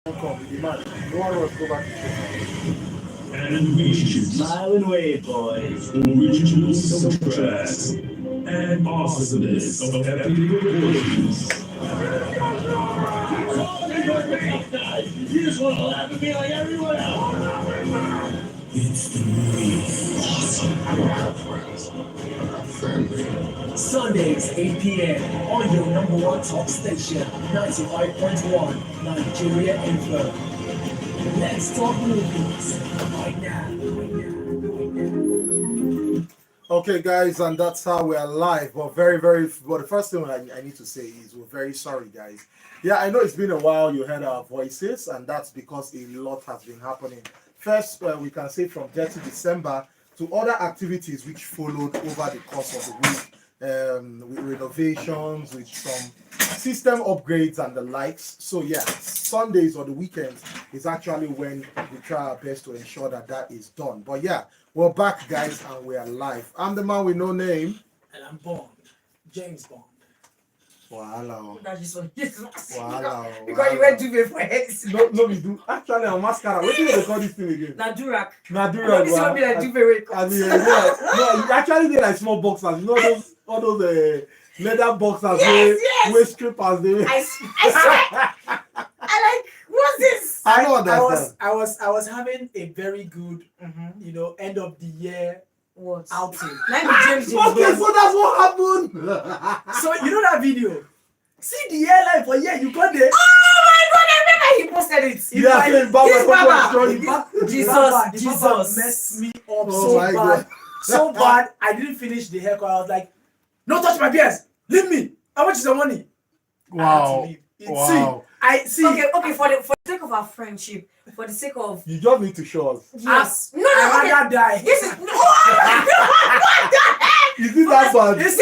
Come, the man. No one wants to go back to church. And we smile and wave, boys. Original soundtracks and awesomeness of epic proportions. You just want to laugh and be like everyone else. It's the movie Sundays, 8 p.m. on your number one talk station, 95.1 Nigeria Info. Let's talk movies right now. Okay, guys, and that's how we are live. But well, the first thing I need to say is we're very sorry, guys. Yeah, I know it's been a while you heard our voices, and that's because a lot has been happening. First, we can say from 30 December to other activities which followed over the course of the week, with renovations, with some system upgrades and the likes. So yeah, Sundays or the weekends is actually when we try our best to ensure that that is done. But yeah, we're back, guys, and we are live. I'm the man with no name. And I'm Bond, James Bond. Wow. That is what Wow. because you went to me for it. No, we do. Actually, I'm mascara. What do you call this thing again? Nadurak. Nadurak. This one be like duvet. I mean, yeah. No, you actually did like small boxers. You know those all those leather boxers. Yes. With strippers. I swear. I like, what's this? I don't understand. I was having a very good, end of the year What? outing. Let me James Okay, so that's what happened. So you know that video? See the airline for you got there. Oh my god, I remember he posted it. Yeah, This Baba. The Jesus. Baba messed me up Oh so my bad. God. So bad. I didn't finish the haircut. I was like, no touch my beers. Leave me. How much is the money? I had to Wow. leave. Wow. See. Okay, for the sake of our friendship, for the sake of You just need to show us. yes. No, I okay. rather die. This is no. What the heck? Is it that bad? This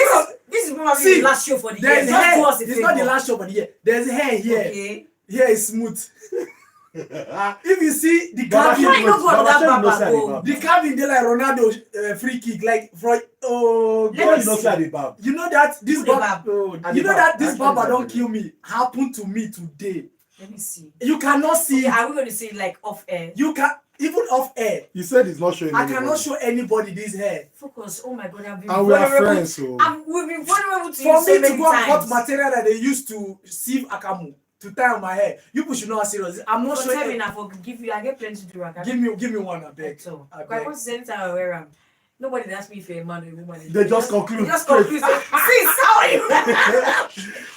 is probably See, the last show for the year. There's Just hair. do us a It's not the favor. last show for the year. There's hair here. Okay. Here is smooth. If you see the Baba carving, Why you no go on that Shey, you know Baba say I go? dey bab. the carving they like Ronaldo free kick like for oh Let Shey, me you know see. say I dey bab. you know that this Who the baba bab? I you dey know bab. that this Actually, baba I don't dey kill me happened to me today. Let me see. You cannot see Okay, it. are we going to say it like off air? You can even off air. You said it's not showing I anybody. cannot show anybody this hair. Focus. Oh my god, I've been And we are vulnerable. friends, so We've been vulnerable to For you so me to many go and cut times. material that they used to sieve akamu to tie on my hair, you people should know how serious. I'm not For tell me showing. now, for give you, I get plenty to do. I Give me one, I beg. So, I quite beg. once anytime I wear them, nobody asks me if you're a man or a woman. They just conclude They just straight. conclude. See, sorry.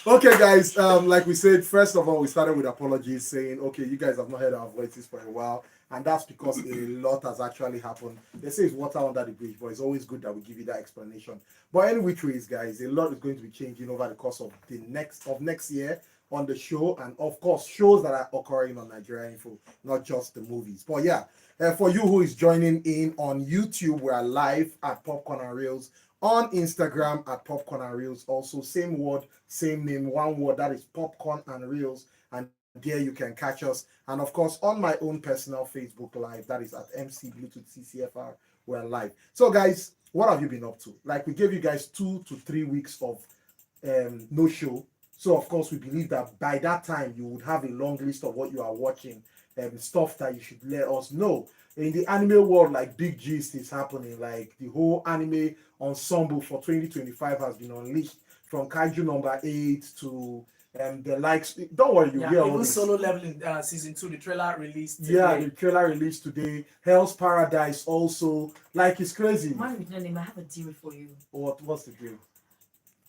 Okay, guys. Like we said, first of all, we started with apologies, saying, okay, you guys have not heard our voices for a while, and that's because a lot has actually happened. They say it's water under the bridge, but it's always good that we give you that explanation. But any which ways, guys, a lot is going to be changing over the course of next year on the show, and of course, shows that are occurring on Nigeria Info, not just the movies. But yeah, for you who is joining in on YouTube, we are live at Popcorn and Reels. On Instagram at Popcorn and Reels, also same word, same name, one word, that is Popcorn and Reels, and there you can catch us. And of course, on my own personal Facebook Live, that is at MC Bluetooth CCFR, we're live. So guys, what have you been up to? Like, we gave you guys 2 to 3 weeks of no show. So of course, we believe that by that time you would have a long list of what you are watching, stuff that you should let us know. In the anime world, like big gist is happening. Like the whole anime ensemble for 2025 has been unleashed, from Kaiju number 8 to the likes. Don't worry, you hear all Even this. Solo Leveling season 2, the trailer released. Yeah, today. the trailer released today. Hell's Paradise also. Like, it's crazy. Man with no name, I have a deal for you. What's the deal?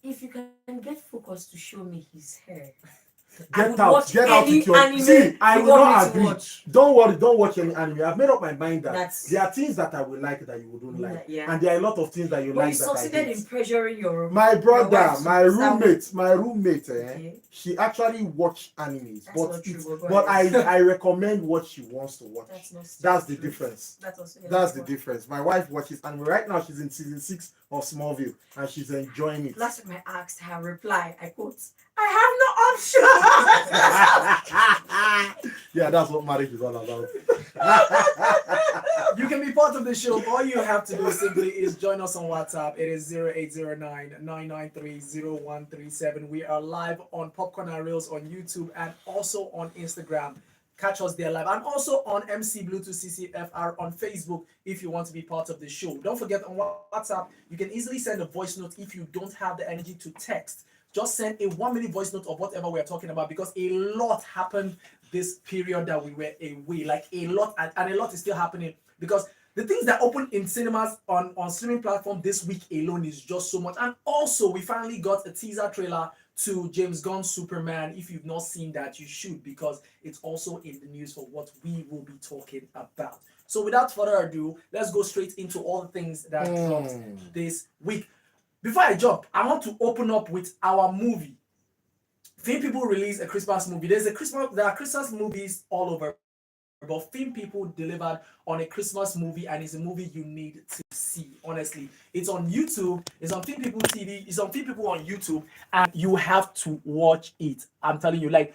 If you can get Focus to show me his hair, I Get would out watch any with your anime see. I you will want me not to agree. watch. Don't worry, don't watch any anime. I've made up my mind that That's- there are things that I will like that you wouldn't like, Yeah. and there are a lot of things that you But you like that I succeeded in hate. pressuring your My brother, wife to my roommate, Okay. she actually watch animes, That's but not true, it's, but go but ahead. I recommend what she wants to watch. That's not That's the true. difference. That's also That's the difference. My wife watches anime right now. She's in season 6 of Smallville, and she's enjoying it. Last time I asked her reply, I quote, I have no option. Yeah, that's what marriage is all about. You can be part of the show. All you have to do simply is join us on WhatsApp. It is 0809-993-0137. We are live on Popcorn and Reels on YouTube and also on Instagram. catch us there live, and also on MC Bluetooth CCFR on Facebook if you want to be part of the show. Don't forget, on WhatsApp you can easily send a voice note if you don't have the energy to text. Just send a 1-minute voice note of whatever we're talking about, because a lot happened this period that we were away. Like a lot, and a lot is still happening, because the things that opened in cinemas on streaming platform this week alone is just so much. And also, we finally got a teaser trailer to James Gunn's Superman. If you've not seen that, you should, because it's also in the news for what we will be talking about. So without further ado, let's go straight into all the things that dropped this week. Before I jump, I want to open up with our movie. Film People released a Christmas movie. There are Christmas movies all over, but Film People delivered on a Christmas movie, and it's a movie you need to see. Honestly, it's on YouTube. It's on Film People TV. It's on Film People on YouTube, and you have to watch it. I'm telling you, like,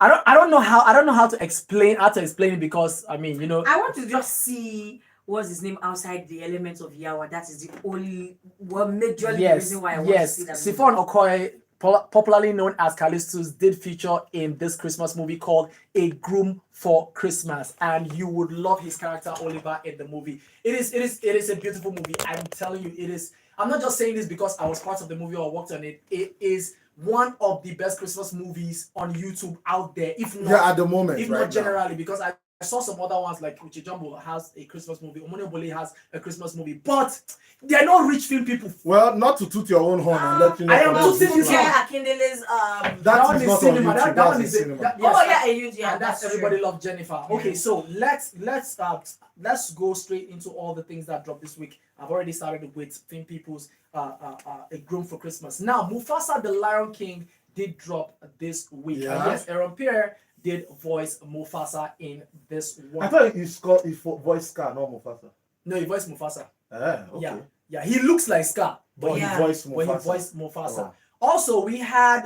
I don't know how to explain it, because I mean, I want to just see what's his name outside the elements of Yawa. That is the only majorly the reason why I want to see that movie. Siphon Okoye, popularly known as Callistus, did feature in this Christmas movie called A Groom for Christmas, and you would love his character Oliver in the movie. It is a beautiful movie. I'm telling you, it is. I'm not just saying this because I was part of the movie or worked on it. It is one of the best Christmas movies on YouTube out there, if not at the moment, if not generally, because I saw some other ones like Uche Jumbo has a Christmas movie, Omonebole has a Christmas movie, but they are not rich film people. Well, not to toot your own horn and let you know. I am tooting his horn. Akindele's That one is is not cinema. on YouTube. That one That's is in cinema. yeah, and that's everybody loves Jennifer. Okay, so let's go straight into all the things that dropped this week. I've already started with Film People's A Groom for Christmas. Now, Mufasa the Lion King did drop this week. Yeah. And yes, Aaron Pierre did voice Mufasa in this one. I thought his voice Scar, not Mufasa. No, he voiced Mufasa. Okay. Yeah, he looks like Scar, But Yeah. he voiced Mufasa. but he voiced Mufasa. Oh. Also, we had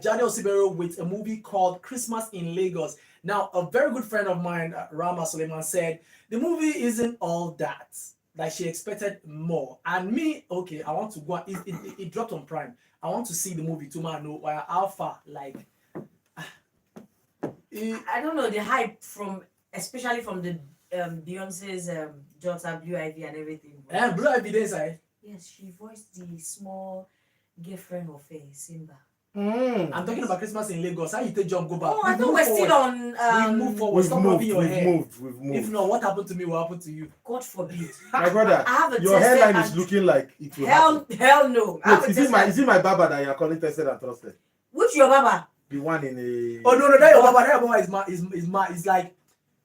Jade Osibero with a movie called Christmas in Lagos. Now, a very good friend of mine, Rama Suleiman, said the movie isn't all that. Like, she expected more. And me, okay, I want to go. It dropped on Prime. I want to see the movie to know where Alpha, like. I don't know the hype especially from the Beyonce's daughter Blue Ivy and everything. And Blue Ivy there, side. Yes, she voiced the small girlfriend of Simba. I'm talking about Christmas in Lagos. How you take jump go back? Oh, I thought we're still on. We move forward. We've Stop moved. rubbing your We've hair. moved. If not, what happened to me will happen to you. God forbid. My brother, I have a your tested hairline is and- looking like it will happen. Hell no. I have Wait, a is it my barber that you're calling tested and trusted? Which your baba? The one in a. Oh no, that your baba is like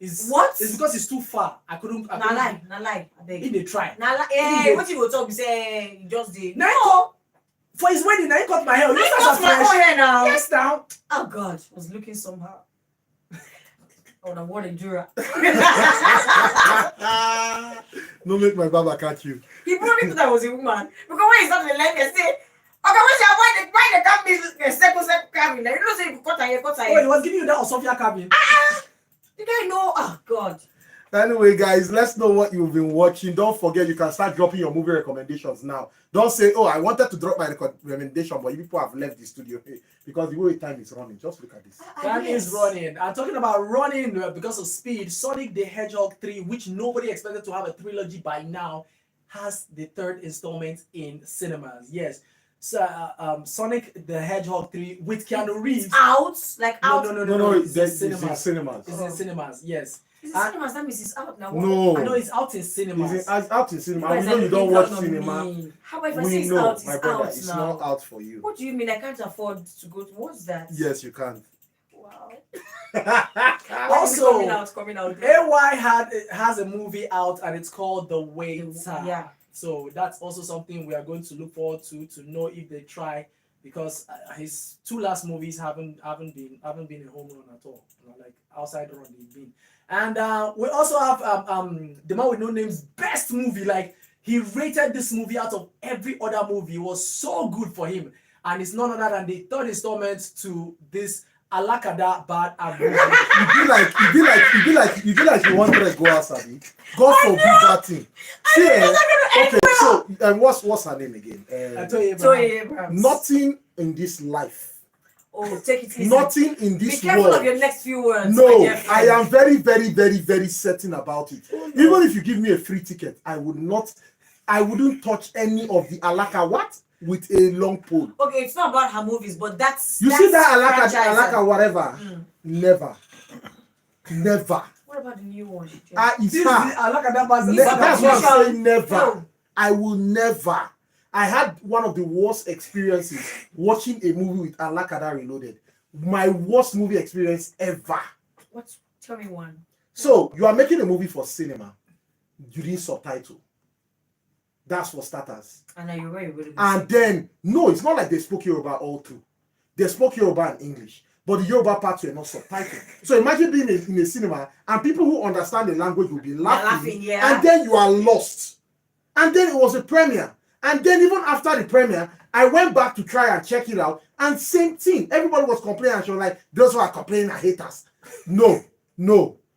is What? It's because it's too far. I couldn't. Na lie. I beg. If they try. Na lie. If What you go talk? You say you just did. No. For his wedding, I cut my hair. I cut my own hair now. Yes, now. Oh God, I was looking somehow. Oh, I want a Jura. No, make my barber catch you. He probably thought I was a woman. Because when he started the line, they say, okay, why they can't be a second cabin? You don't say you cut her, Oh, he was giving you that Osofia cabin. The guy know. Oh God. Anyway, guys, let's know what you've been watching. Don't forget, you can start dropping your movie recommendations now. Don't say, oh, I wanted to drop my recommendation, but you people have left the studio because the way time is running. Just look at this. Time is running. I'm talking about running because of speed. Sonic the Hedgehog 3, which nobody expected to have a trilogy by now, has the third installment in cinemas. Yes. So, Sonic the Hedgehog 3 with Keanu Reeves. It's out? Like out? No, It's in it's in cinemas. cinemas. It's in cinemas, yes. It's in cinemas. That means it's out now. No. I know it's out in cinemas. It's out in cinema. guys We know are you don't looking watch down on cinema. me. How about if I say We it's know, out? It's my brother, out it's now. not out for you. What do you mean? I can't afford to go to. What's that? Yes, you can. Wow. Also, coming out. AY has a movie out and it's called The Waiter. Yeah. So that's also something we are going to look forward to know if they try, because his two last movies haven't been a home run at all. Like outside run they've been. And we also have the man with no name's best movie. Like, he rated this movie out of every other movie. It was so good for him, and it's none other than the third installment to this Alakada Bad movie. You be like you want to go outside. God forbid that thing. See, okay, so what's her name again? I told you, Toy Abrams. Nothing in this life Oh, take it easy. Nothing in Be this careful world. of your next few words. No, my dear I friend. am very, very, very, very certain about it. Even if you give me a free ticket, I wouldn't touch any of the Alaka what with a long pole. Okay, it's not about her movies, but that's See that franchise. Alaka whatever? Never. What about the new one? It's This is her. that was That's what I'm saying. Never. No. I will never. I had one of the worst experiences watching a movie with Alakada Reloaded. My worst movie experience ever. Tell me one. So you are making a movie for cinema. You didn't subtitle. That's for starters. And you're very good. And then no, it's not like they spoke Yoruba all through. They spoke Yoruba and English, but the Yoruba parts were not subtitled. So imagine being in a cinema and people who understand the language will be laughing, yeah. and then you are lost. And then it was a premiere. And then even after the premiere, I went back to try and check it out, and same thing. Everybody was complaining, and she was like, "Those who are complaining are haters." No.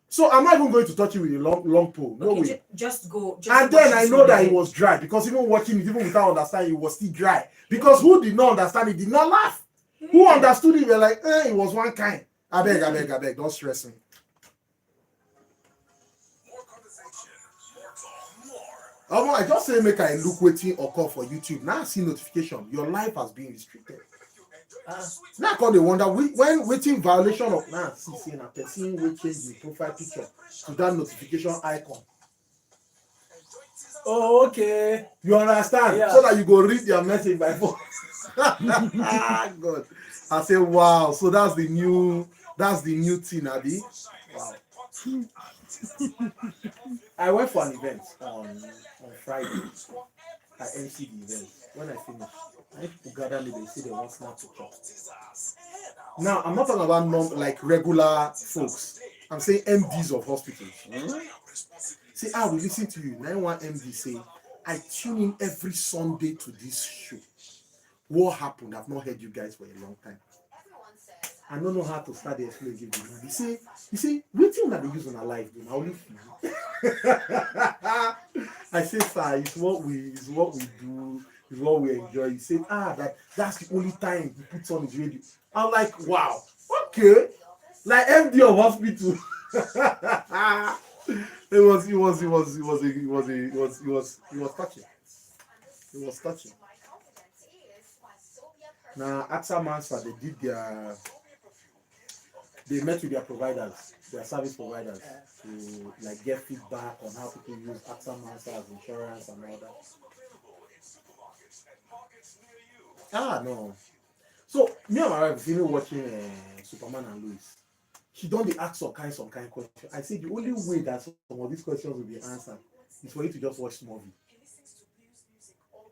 So I'm not even going to touch it with a long pole. No Okay, way. Just go. And then I know that it was dry because even watching it, even without understanding, it was still dry. Because who did not understand it did not laugh. Who understood it were like, it was one kind. I beg, don't stress me. I just say make I look waiting or call for YouTube. Now I see notification. Your life has been restricted. Now I call the wonder when waiting violation of now see na person will change the profile picture to that notification icon. Oh, okay. You understand? Yeah. So that you go read their message by phone. God. I say wow. So that's the new thing, Abi. Wow. I went for an event on Friday. I MC the event. When I finished, I people gather me, they say they want snap picture. Now I'm not talking about like regular folks. I'm saying MDs of hospitals. Say, we listen to you. 91 MD say, I tune in every Sunday to this show. What happened? I've not heard you guys for a long time. I don't know how to start the explanation. You say, waiting that they use on our life, I only I say, sir, it's what we do, it's what we enjoy. You say, that's the only time he puts on his radio. I'm like, wow, okay, like MD of hospital. It was touching. It was touching. Now, AXA Mansa, they met with their providers, their service providers, to like get feedback on how people use AXA Mansa as insurance and all that. No. So me and my wife finished watching Superman and Lois. She don't ask some kind question. I say the only way that some of these questions will be answered is for you to just watch the movie.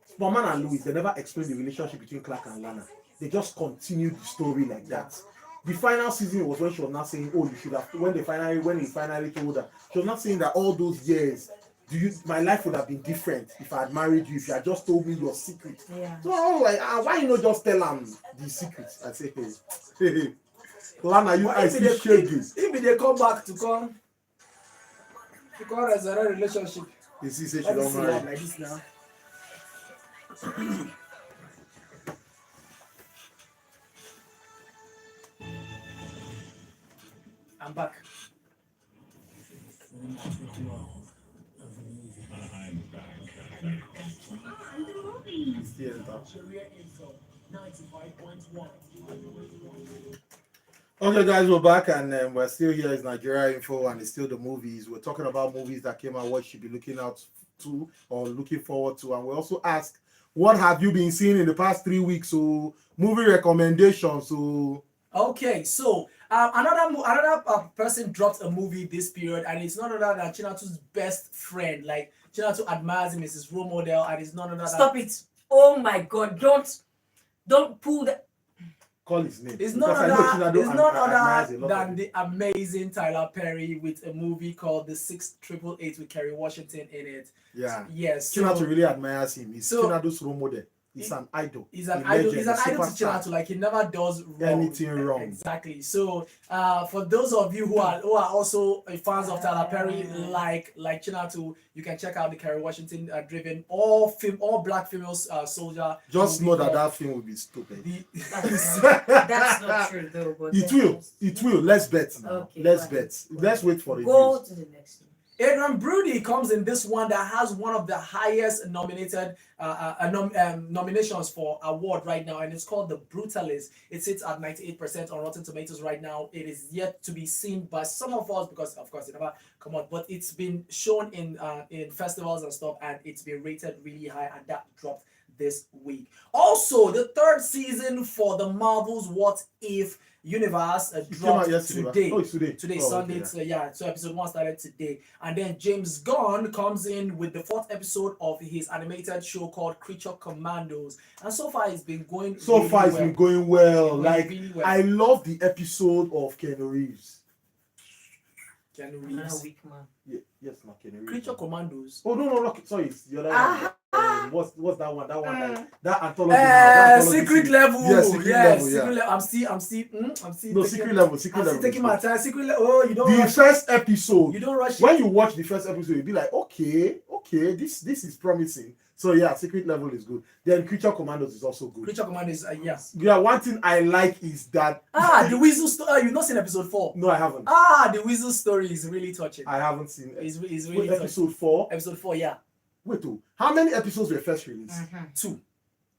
Superman and Lois, they never explain the relationship between Clark and Lana. They just continue the story like that. The final season was when she was not saying, "Oh, you should have." When he finally told her, she was not saying that all those years, my life would have been different if I had married you. If you had just told me your secret. Yeah. So I was like, why you not just tell them the secrets? I say, hey. Lana, I see shaggy. If they come back to resurrect relationship. You see, say she don't marry. Like this now. I'm back. Okay, guys, we're back and we're still here. It's Nigeria Info and it's still the movies. We're talking about movies that came out, what you should be looking out to or looking forward to. And we also ask, what have you been seeing in the past 3 weeks? So, movie recommendations. So, okay, so another person dropped a movie this period, and it's none other than Chinatu's best friend. Like Chinatu admires him as his role model, and it's none other than. Stop it! Oh my God! Don't pull the. Call his name. It's none other than the amazing Tyler Perry with a movie called The 688 with Kerry Washington in it. Yeah. Yes. Chinatu really admires him. He's Chinatu's role model. He's an idol. He's an a idol. legend, He's an a idol to superstar. Chinatu. Like he never does wrong. Anything wrong. Exactly. So for those of you who are also fans of Tyler Perry, like Chinatu, you can check out the Kerry Washington driven all black female soldier. Just know that film will be stupid. That's not true though. But It will. Let's bet now. Okay, Let's fine. bet. Let's wait for it. Go to the next one. Adrian Brody comes in this one that has one of the highest nominated nominations for award right now, and it's called The Brutalist. It sits at 98% on Rotten Tomatoes right now. It is yet to be seen by some of us because, of course, it never come out, but it's been shown in festivals and stuff, and it's been rated really high, and that dropped this week. Also, the third season for the Marvel's What If universe dropped today. Oh, it's today. Sunday. Okay, yeah. So episode 1 started today, and then James Gunn comes in with the 4th episode of his animated show called Creature Commandos, and so far it's been going. Been going well. Really well. I love the episode of Keanu Reeves. Keanu Reeves. Weak man. Yeah, yes, not Keanu Reeves. Creature Commandos. Oh no, sorry, it's the other one. What's that one? That anthology. Secret Level. Yes, Secret Level. Yeah. Secret Level. I'm still. Secret Level. I'm taking my time. Secret Level. Oh, you don't. The rush. first episode. You don't rush. When you watch the first episode, you'll be like, okay, this is promising. So yeah, Secret Level is good. Then Creature Commandos is also good. Creature Commandos, yes. Yeah, one thing I like is that the Weasel story. You've not seen episode 4. No, I haven't. The Weasel story is really touching. I haven't seen it. It's really touching. Episode 4. Episode 4, yeah. Wait, how many episodes were first released? 2.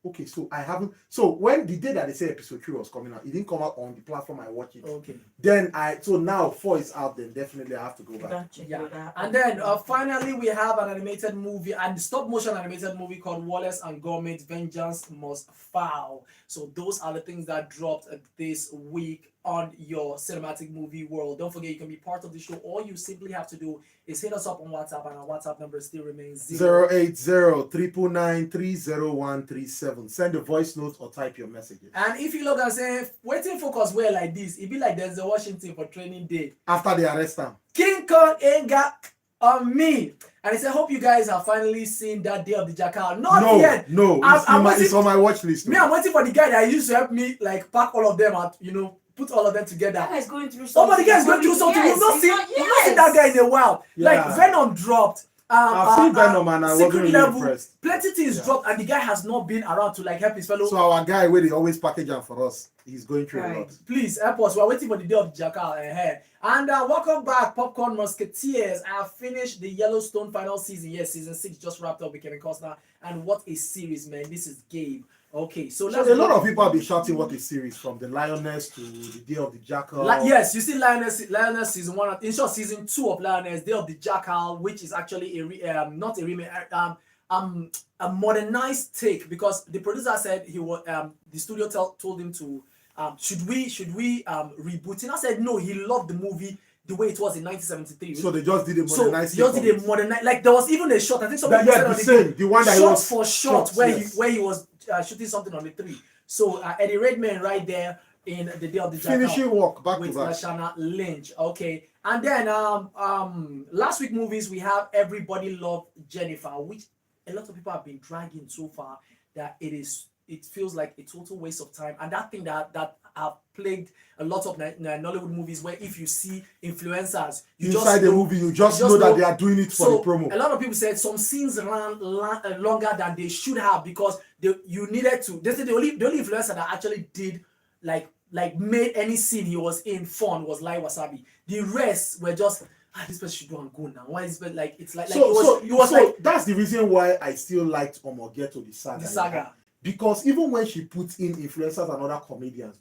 Okay, so I haven't. So when the day that they said episode 3 was coming out, it didn't come out on the platform I watch it. Okay. Then now 4 is out. Then definitely I have to go back. Yeah. And then finally we have an animated movie, and stop motion animated movie called Wallace and Gromit: Vengeance Must Fall. So those are the things that dropped this week on your cinematic movie world. Don't forget, you can be part of the show. All you simply have to do is hit us up on WhatsApp, and our WhatsApp number still remains 080-999-30137. Send a voice note or type your messages. And if you look and say, waiting focus well like this, it be like there's a Washington for training day. After they arrest him. King Kong ain't got on me. And he said, hope you guys have finally seen that Day of the Jackal. Not yet. No, it's on my watch list. Me, I'm waiting for the guy that used to help me like pack all of them out, put all of them together. That guy's going through something. Oh, but the guy's going through something. You've not seen that guy in a while. Yeah. Like Venom dropped. I've seen Venom and I wasn't really impressed. Plenty things dropped, and the guy has not been around to like help his fellow. So our guy where they always package them for us, he's going through a lot. Please help us. We're waiting for the Day of the Jackal ahead. And welcome back, Popcorn Musketeers. I have finished the Yellowstone final season. Yes, season 6 just wrapped up with Kevin Costner. And what a series, man. This is Gabe. Okay, so a lot of people have been shouting what a series, from the Lioness to the Day of the Jackal. Yes, you see Lioness season 1, in short season 2 of Lioness, Day of the Jackal, which is actually not a remake, a modernized take, because the producer said he was the studio told him to should we reboot it? I said no, he loved the movie the way it was in 1973. So they just did a modernized. Like there was even a shot. I think somebody said on the one that shot was for shot where he was shooting something on the 3. So Eddie Redmayne right there in the Day of the Jackal. Finishing work back with to back. Lashana Lynch. Okay, and then last week movies we have Everybody Loved Jennifer, which a lot of people have been dragging so far that it feels like a total waste of time, and that thing that have plagued a lot of Nollywood movies, where if you see influencers inside the movie, you just know that they are doing it for the promo. A lot of people said some scenes ran longer than they should have, because you needed to. They said the only influencer that actually did like made any scene he was in fun was Lai Wasabi. The rest were just this person should go and go now. Why is it like it's like that's the reason why I still liked Omogeto the saga. Because even when she put in influencers and other comedians,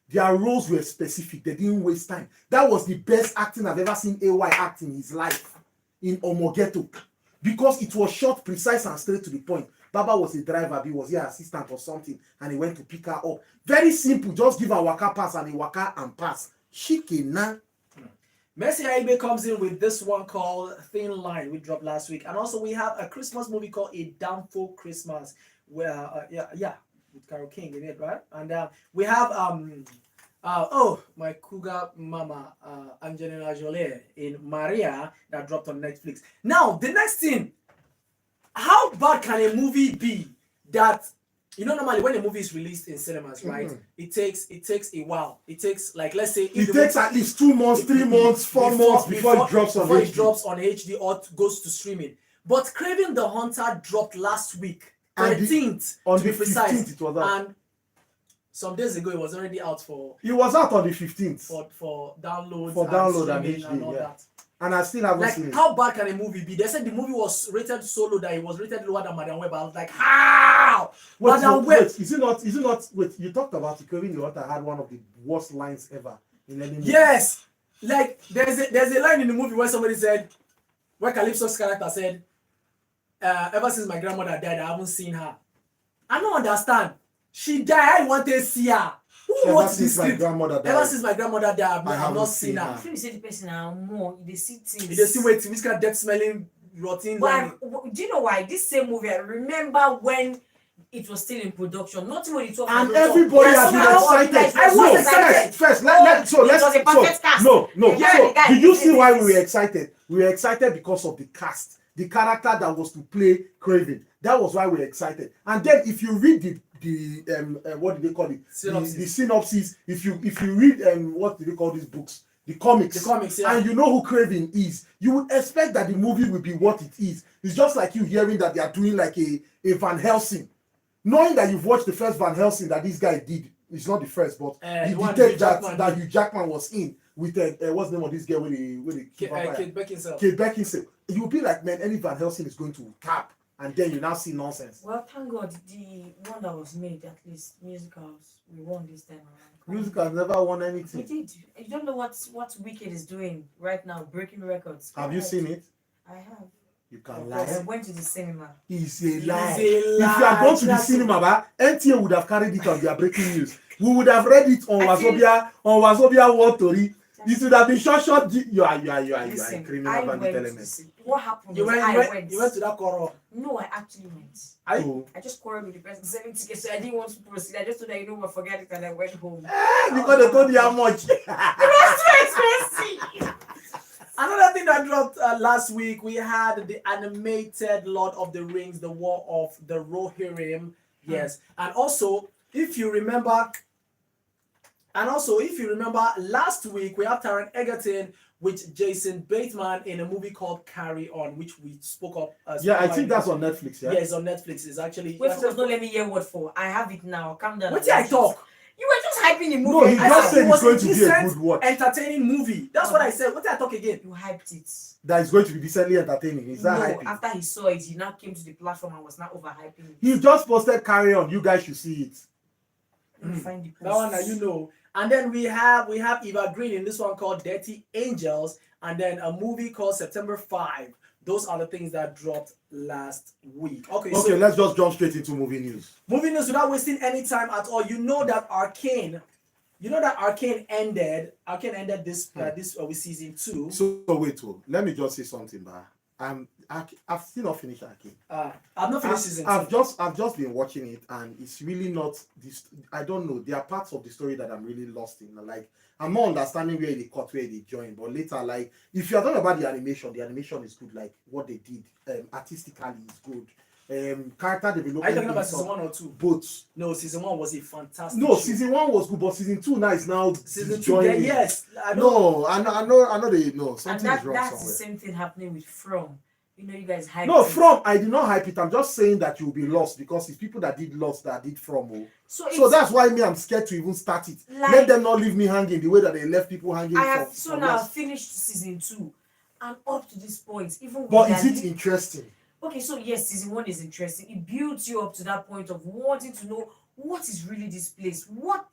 their roles were specific. They didn't waste time. That was the best acting I've ever seen AY act in his life in Omogeto, because it was short, precise, and straight to the point. Baba was a driver, he was her assistant or something, and he went to pick her up. Very simple, just give her waka pass and he waka and pass. Shikina. Mercy Aibe comes in with this one called Thin Line, we dropped last week. And also we have a Christmas movie called A Damnful Christmas, where with Carole King in it, right? And we have my cougar mama Angelina Jolie in Maria, that dropped on Netflix. Now the next thing, how bad can a movie be that you know, normally when a movie is released in cinemas, right? It takes a while. It takes, like, let's say it takes at least 2 months, 3 months, 4 months before it drops on HD. It drops on HD or goes to streaming. But Craven the Hunter dropped last week, 13th on to the be precise, 15th it was out. and some days ago it was already out for. It was out on the 15th for download and HD and all that. And I still haven't Like, seen it. how bad can a movie be? They said the movie was rated so low that it was rated lower than Madam Web. I was like, how? Madam Web. Is it not? Wait, you talked about it. Craven the Hunter had one of the worst lines ever in any movie. Yes, like there's a line in the movie where somebody said, where Calypso's character said, ever since my grandmother died, I haven't seen her. I don't understand. She died. I want to see her. Who wrote this script? Ever since my grandmother died, I have not seen her. If you say the person are more, they see things. They see waiting. This kind of death smelling, rotten. But do you know why this same movie? I remember when it was still in production. Not when it was. And everybody has been excited. I was excited. First, let's. No. Yeah, So, did you see why we were excited? We were excited because of the cast, the character that was to play Craven. That was why we were excited. And then, if you read the what do they call it? Synopsis. The synopsis. If you read what do they call these books? The comics. Yeah. And you know who Craven is, you would expect that the movie will be what it is. It's just like you hearing that they are doing like a Van Helsing. Knowing that you've watched the first Van Helsing that this guy did, it's not the first, but the detail that Hugh Jackman was in with what's the name of this girl with the Kate Beckinsale. Kate Beckinsale. You'll be like, man, any Van Helsing is going to tap, and then you now see nonsense. Well, thank God the one that was made, at least musicals, we won this time around. Music has never won anything. We did. You don't know what Wicked is doing right now, breaking records. Have you seen it? I have. You can I lie. went to the cinema. It's a lie. It's a lie. If you are going to the cinema, NTA would have carried it on their breaking news. We would have read it on Wazobia World Story. It would have been short. You are a criminal bandit element. What happened? You went to that choral. No, I actually went. I just quarreled with the person selling tickets, so I didn't want to proceed. I just thought that forget it, and I went home. Because they told you how much. It was too expensive. Another thing that dropped last week, we had the animated Lord of the Rings, The War of the Rohirrim. Yes. And also, if you remember, last week we have Taron Egerton with Jason Bateman in a movie called Carry On, which we spoke of. Yeah, I think that's on Netflix. Yeah, it's on Netflix. It's actually. Wait, don't let me hear what for. I have it now. Calm down. What did I talk? You were just hyping the movie. No, he just said it's going to be a good watch. Entertaining movie. That's what I said. What did I talk again? You hyped it. That is going to be decently entertaining. Is that hyping? After he saw it, he now came to the platform and was not overhyping it. He just posted Carry On. You guys should see it. Find the post. That one that you know. And then we have Eva Green in this one called Dirty Angels, and then a movie called September 5. Those are the things that dropped last week. Okay, so let's just jump straight into movie news. Movie news without wasting any time at all. You know that Arcane ended. Arcane ended this with season 2. So wait, let me just say something, I've still not finished Arcane. I've not finished season 2. I've just been watching it, and it's really not this. I don't know. There are parts of the story that I'm really lost in. Like, I'm not understanding where they cut, where they join. But later, like, if you're talking about the animation is good. Like, what they did artistically is good. Character development. Are you talking about season 1 or 2? Both. No, season 1 was a fantastic. No, season 1 was good, but season 2 now is now season 2. Yes, I know they know something is wrong that's somewhere. The same thing happening with From. You know, you guys hype. No, From, I did not hype it. I'm just saying that you'll be lost because it's people that did Lost that did From. So that's why I'm scared to even start it. Like, let them not leave me hanging the way that they left people hanging. Now I've finished season 2, and up to this point, even. But is it interesting? Okay, so yes, season 1 is interesting. It builds you up to that point of wanting to know what is really this place, what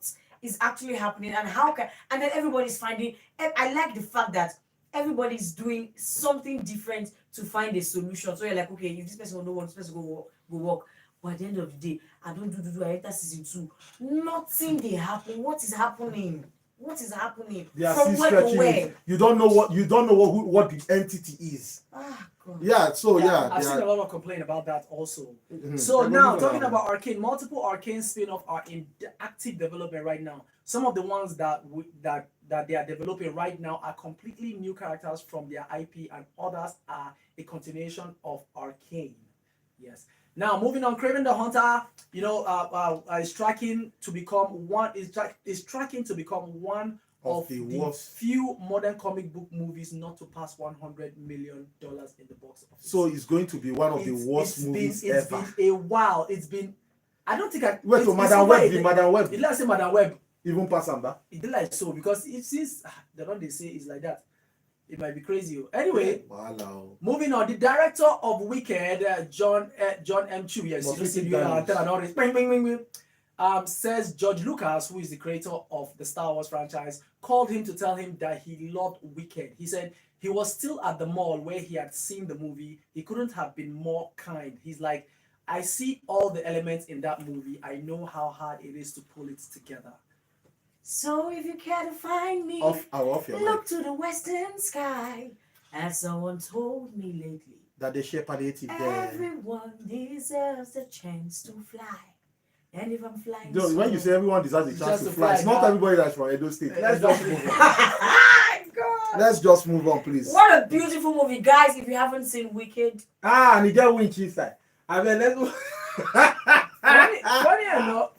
is actually happening, and and then everybody's finding. I like the fact that everybody's doing something different to find a solution. So you're like, okay, if this person will know what, this person go work. But at the end of the day, I don't do. I enter season 2. Nothing they happen. What is happening? What is happening? They are still stretching it. You don't know what what the entity is. God. Yeah, so yeah. I've seen a lot of complaint about that also. So now talking about Arcane, multiple Arcane spin-off are in active development right now. Some of the ones that they are developing right now are completely new characters from their IP, and others are a continuation of Arcane. Yes. Now, moving on, Craven the Hunter, is tracking to become one Of of the the worst. few modern comic book movies not to pass $100 million in the box office. So it's going to be one of the worst movies ever. It's been a while. It's been. I don't think I. Wait, so Madam Web, Madam Web, Let's say Madam Web. even pass Amba. It did like so because it seems the one they say is like that. It might be crazy. Anyway, Wow. moving on. The director of Wicked, John M. Chu, yes, Must you see, we keep tell all this. Bing, bing, bing, bing. Says George Lucas, who is the creator of the Star Wars franchise, called him to tell him that he loved Wicked. He said he was still at the mall where he had seen the movie. He couldn't have been more kind. He's like, I see all the elements in that movie. I know how hard it is to pull it together. So if you care to find me, Off your look mic. to the western sky. As someone told me lately, That they share palliative there. everyone deserves a chance to fly. And if I'm flying, No, when you say everyone deserves a chance Just to to fly, fly, it's not now. everybody that's from Edo State. Let's just move on. God. Let's just move on, please. What a beautiful movie, guys! If you haven't seen Wicked, And he get winch inside. I mean, let's move.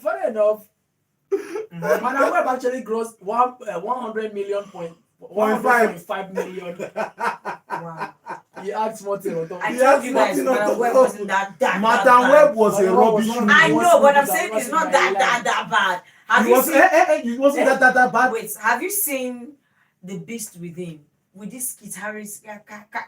Funny enough, Madam Web actually grossed 100 million point. 100.5 million. wow! He adds small thing on top. I He told has you guys, nothing on Madam top Web of- wasn't that Madam bad. Web was a Madam Web was rubbish one of movie. I the know, but I'm movies saying I it's watched not in my life. that bad. Have It you was, seen? it wasn't that bad. Wait, have you seen The Beast Within with this Kit Harris,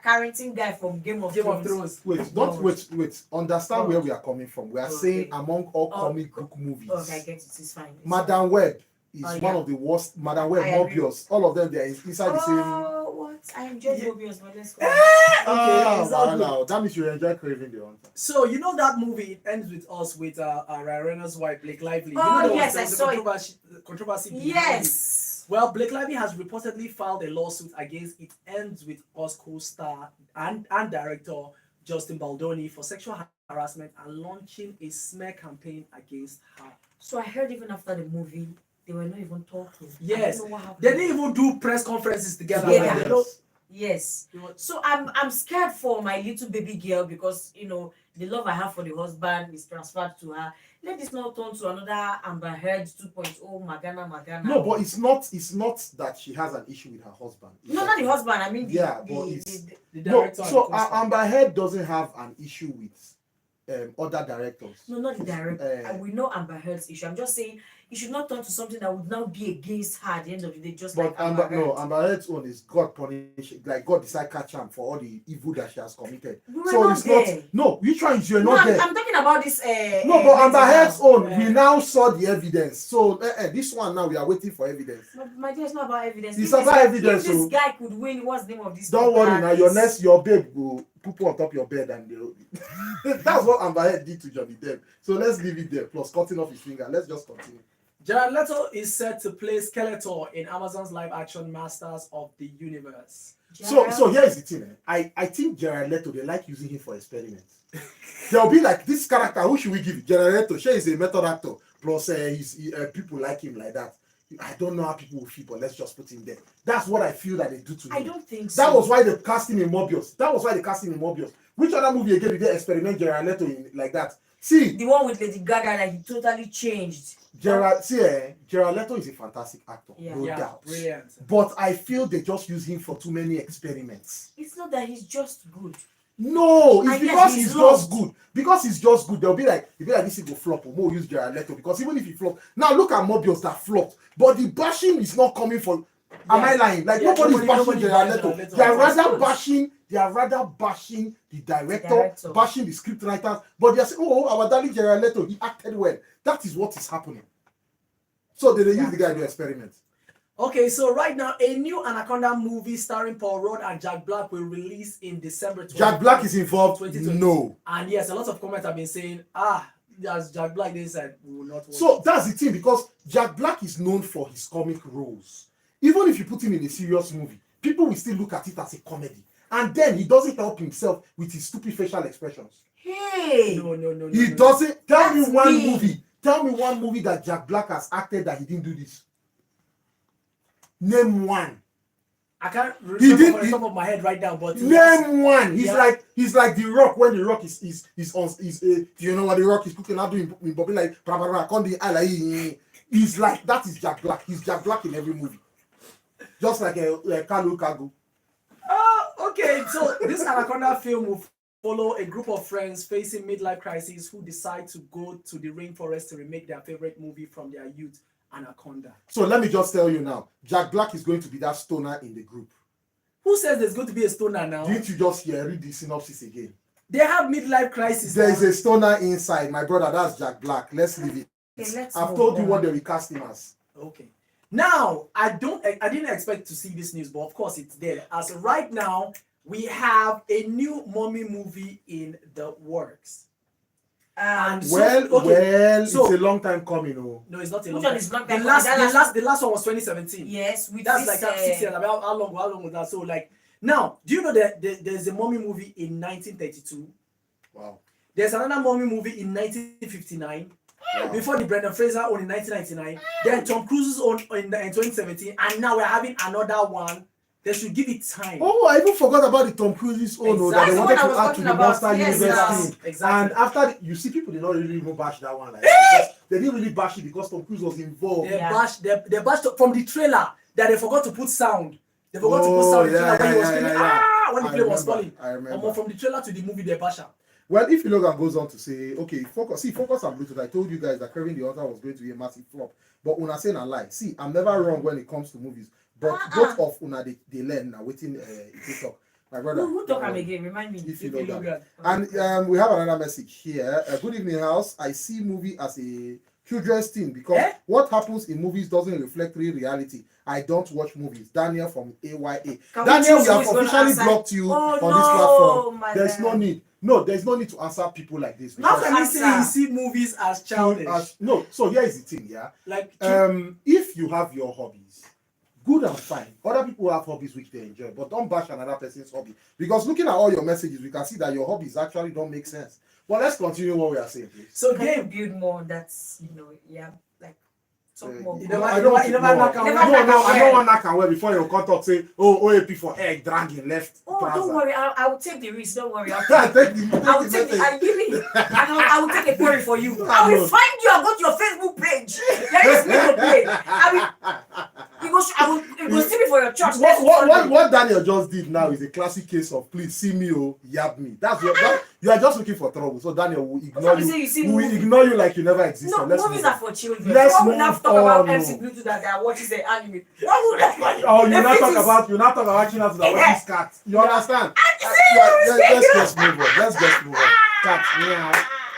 Carrington guy from Game of Game of Thrones? Thrones. Wait. Understand where we are coming from. We are Okay. saying among all Oh, comic book movies, Okay, I get it. It's fine. It's Madam Web is Oh, one yeah. of the worst. Madam Web, I agree. Morbius, all of them they are inside the same. Oh, what? I enjoyed Yeah. Mobius, but let's go. it's all good. Wow. That means you enjoy Craving the Hunter. So you know that movie, it ends with us with Ryan Reynolds' wife Blake Lively. You Oh, know there yes, was I a saw it. controversy behind it. Yes. Well, Blake Lively has reportedly filed a lawsuit against It Ends With Us co-star and director Justin Baldoni for sexual harassment and launching a smear campaign against her. So I heard even after the movie, they were not even talking. Yes. I don't know what happened. They didn't even do press conferences together. Yeah. Like, they don't- Yes. they were- So I'm scared for my little baby girl because the love I have for the husband is transferred to her. Let this not turn to another Amber Heard 2.0 Magana. No, but it's not that she has an issue with her husband. It's No, that- not the husband. I mean, Yeah, but it's- the No, director and so the co-star. Amber Heard doesn't have an issue with other directors. no, not the director. Uh, We know Amber Heard's issue. I'm just saying it should not turn to something that would now be against her at the end of the day. Just But like Amber Heard. Amber Heard's own is God punish, like God decide catch her for all the evil that she has committed. We were So not it's there. not. No, which one is you're No, not I'm, there? I'm talking about this. No, but Amber Heard's own, Yeah. we now saw the evidence. So this one now we are waiting for evidence. My dear, it's not about evidence. It's If this about guy- evidence, If this so- guy could win, what's the name of this? Don't worry now, your next. your babe will poop on top your bed and that's what Amber Heard did to Johnny Depp. So let's leave it there. Plus cutting off his finger. Let's just continue. Jared Leto is set to play Skeletor in Amazon's live-action Masters of the Universe. So here's the thing. I think Jared Leto, they like using him for experiments. They'll be like, this character, who should we give it? Jared Leto, she is a method actor. Plus people like him like that. I don't know how people will feel, but let's just put him there. That's what I feel that they do to I him. don't think so. That was why they cast him in Morbius. Which other movie again did they experiment Jared Leto in like that? See, the one with Lady Gaga that he totally changed. Jared Leto is a fantastic actor, Yeah. no Yeah, doubt. brilliant. But I feel they just use him for too many experiments. It's not that he's just good. No, it's And yet because he's he's just loved. good. Because he's just good. They'll be like this will flop. We'll use Jared Leto because even if he flop, now look at Morbius that flopped. But the bashing is not coming from. Am I lying? Like Yeah, nobody's bashing nobody Jared bashing Leto. Jared Leto. They are That's rather good. bashing. They are rather bashing the director, director. bashing the script writers. But they are saying, "Oh, our darling Jared Leto, he acted well." That is what is happening. So they use the guy to experiment. Okay, so right now, a new Anaconda movie starring Paul Rudd and Jack Black will release in December 2020. Jack Black is involved. 2020. No. And yes, a lot of comments have been saying, as Jack Black, they said, we will not watch So it. that's the thing because Jack Black is known for his comic roles. Even if you put him in a serious movie, people will still look at it as a comedy. And then he doesn't help himself with his stupid facial expressions. Hey, No. He no. doesn't. Tell me That's one me. movie. Tell me one movie that Jack Black has acted that he didn't do this. Name one. I can't He remember did- from the top of my head right now, but Name one. He's Yeah. like the Rock when the Rock is on do you know what the Rock is cooking out doing in Bobby like blah, blah, blah, come the eye like, he's like that is Jack Black. He's Jack Black in every movie. Just like a Kalu Kago. Okay, so this Anaconda film will follow a group of friends facing midlife crises who decide to go to the rainforest to remake their favorite movie from their youth, Anaconda. So let me just tell you now, Jack Black is going to be that stoner in the group. Who says there's going to be a stoner now? Didn't you just read the synopsis again? They have midlife crisis. There is now. a stoner inside, my brother. That's Jack Black. Let's leave it. Okay, let's I've move told you on. what they recast him as. Okay. Now, I didn't expect to see this news, but of course it's there. As of right now, we have a new mommy movie in the works. And so- It's so- a long time coming. Oh. No, it's not a Which long one time. is long The time? last one was 2017. Yes, with That's this, like 6 years. How long was that? So like now, do you know that there's a mommy movie in 1932? Wow. There's another mommy movie in 1959. Wow. Before the Brendan Fraser own in 1999. Then Tom Cruise's own in 2017, and now we're having another one. They should give it time. Oh, I even forgot about the Tom Cruise's own oh, that they Exactly. wanted That's to what I was add to talking the about. Monster Yes, Universe yes. thing. Exactly. And after you see, people did not really even bash that one. Like, because they didn't really bash it because Tom Cruise was involved. They Yeah. bashed from the trailer that they forgot to put sound. They forgot to put sound in the trailer when he was screaming, when the plane was falling. I remember. From the trailer to the movie, they bash her. Well, if Logan goes on to say, okay, focus on Bluetooth. I told you guys that Kevin the Hunter was going to be a massive flop. But Una saying a lie. See, I'm never wrong when it comes to movies. But both of Una, they learn now. Waiting, they talk. My brother. Who talk am again? Remind me. If If you you know look that. at And we have another message here. Good evening, house. I see movie as a children's thing because what happens in movies doesn't reflect real reality. I don't watch movies. Daniel from AYA. Can Daniel, we choose who have is gonna officially answer? blocked you Oh, on this no, platform. my There's no man. need. No, there's no need to answer people like this. How because- can you say you Answer. see movies as childish? no, so here is the thing, yeah. Like If you have your hobbies, good and fine. Other people have hobbies which they enjoy, but don't bash another person's hobby. Because looking at all your messages, we can see that your hobbies actually don't make sense. But let's continue what we are saying, please. so Can you game. build more? That's yeah, like talk more. You know, I you don't never knock on- no, never knock on I well. don't want knock on well before you come talk say, oh, OAP for egg dragging left. Oh, trouser. don't worry. I will take the risk. Don't worry. Take I will the take the. message. I give it. I will take a query for you. I will find you. I'll go to your Facebook page. There is no play. It will still be for your church. next Sunday. What Daniel just did now is a classic case of please see me or yab me. You are just looking for trouble. So Daniel will ignore Somebody say you see you. Will movie. ignore you like you never existed. No, Let's movies move are on. for children. Let's Why would move not talk about on. MC Bluetooth that watches the anime? Why would that? Oh, you The not talk fetus- about China to the Yeah. watching cat. You understand? serious. Let's just move on. Let's just move on. Cat, meow.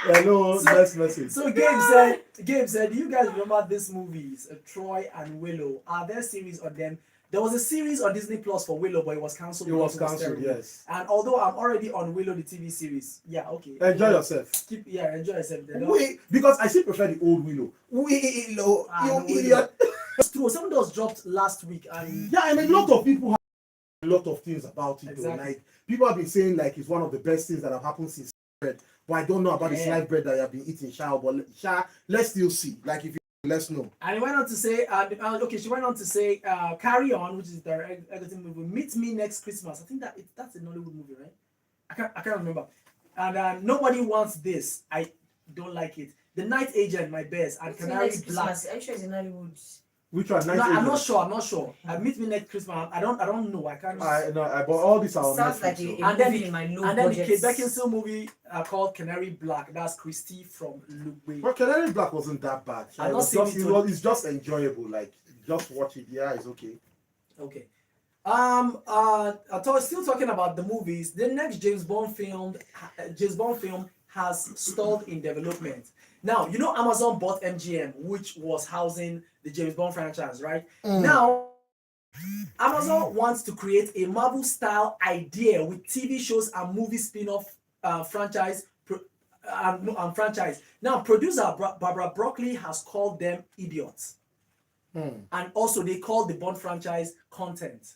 Hello, next message. So Gabe said, do you guys remember these movies, Troy and Willow? Are there series on them? There was a series on Disney Plus for Willow, but it was cancelled. It was because cancelled, terrible. yes. And although I'm already on Willow, the TV series, yeah, okay. Enjoy yourself. Enjoy yourself. They don't- Wait, because I still prefer the old Willow. Willow, Ah, you no, Willow. idiot. It's true. Some of those dropped last week, and Yeah, and a lot of people have a lot of things about it. Though. Exactly. Like people have been saying, like it's one of the best things that have happened since bread. But I don't know about the sliced bread that you have been eating, Sha. But let's still see. Like if you let's know. And he went on to say, she went on to say, Carry On, which is the editing movie, Meet Me Next Christmas. I think that's a Nollywood movie, right? I can't remember. And Nobody Wants This. I don't like it. The Night Agent, my best, and Canary Black. I'm sure it's in Hollywood. Which one? No, I'm not sure. Meet Me Next Christmas. I don't know. I can't. But all these are on Sounds Netflix, like so. a And then movie in my low And then the budget. Kate Beckinsale movie called Canary Black. That's Christy from Luke. But Canary Black wasn't that bad. I've not seen it. It's just enjoyable. Like just watch it. Yeah, it's okay. Okay. Still talking about the movies. The next James Bond film has stalled in development. Now, you know Amazon bought MGM, which was housing the James Bond franchise, right? Now, Amazon wants to create a Marvel-style idea with TV shows and movie spin-off franchise. Now, producer Barbara Broccoli has called them idiots. And also, they call the Bond franchise content.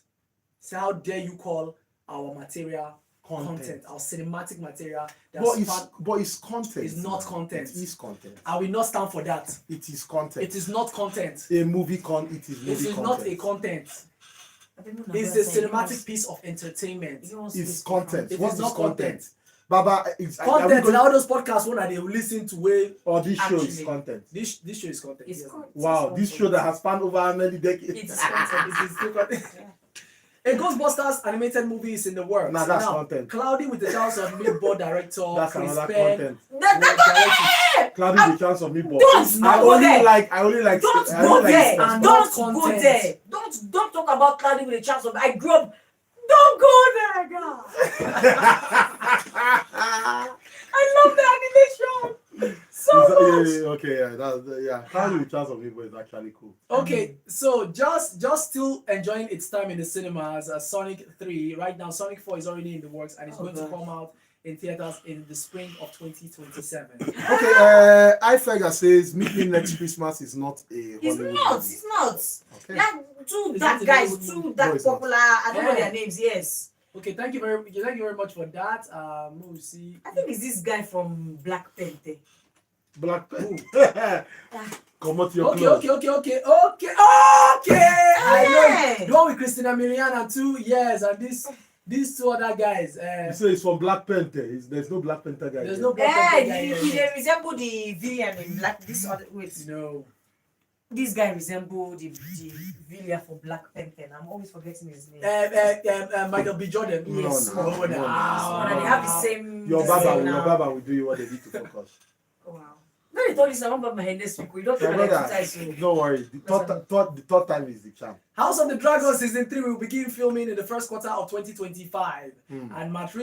So how dare you call our material content, our cinematic material? But it's content. It's not content. It is content. I will not stand for that. It is content. It is not content. A movie it is movie It is content. not a content. It's a cinematic piece of entertainment. It's content. It What is is not content. Baba, it's Content in all those podcasts when they listen to way. or this show is Actually. content. This show is content. It's yes. content. Wow, this show that has spanned over how many decades? It's content. It is still content. A Ghostbusters animated movie is in the works. Nah, that's content. Cloudy with the Chance of Meatball director That's Chris another Penn. content. That, Cloudy the chance of me, but Don't I go only there. like, I only like, Don't I go only like there. Star And Wars. Don't go content. there. Don't talk about Cloudy with a chance of. I grew up. Don't go there, God. I love the animation so much. Okay, yeah. Cloudy the chance of me, but it's actually cool. Okay, so just still enjoying its time in the cinemas. Sonic 3 right now. Sonic 4 is already in the works and it's going to come out in theaters in the spring of 2027. Okay, iFega says Meet Me Next Christmas is not a It's Hollywood not. movie. It's not. Okay. That two Is that it a guys, Hollywood two movie? No, that it's not. popular. I don't know Yeah. their names. Yes. Okay, thank you very much for that. We'll see. I think it's this guy from Black Panther. Black Ooh. Come out your Okay. clothes. I know Hey! the one with Christina Milian too. Yes, and these two other guys. You say it's from Black Panther. There's no Black Panther guy. There's here. no Black Panther guy Hey, here. they resemble the villain in Black. This other wait. No. This guy resemble the villain for Black Panther. I'm always forgetting his name. Michael B. Jordan. No, Yes. no, Oh, no, Oh, and they have the same. Your the baba, same your now. baba will do you what they did to focus. Oh, wow. No, they told you someone about my head next week. You don't Your feel like brother, exercise. don't worry. The third time is the charm. House of the Dragon season 3 will begin filming in the first quarter of 2025. And Matt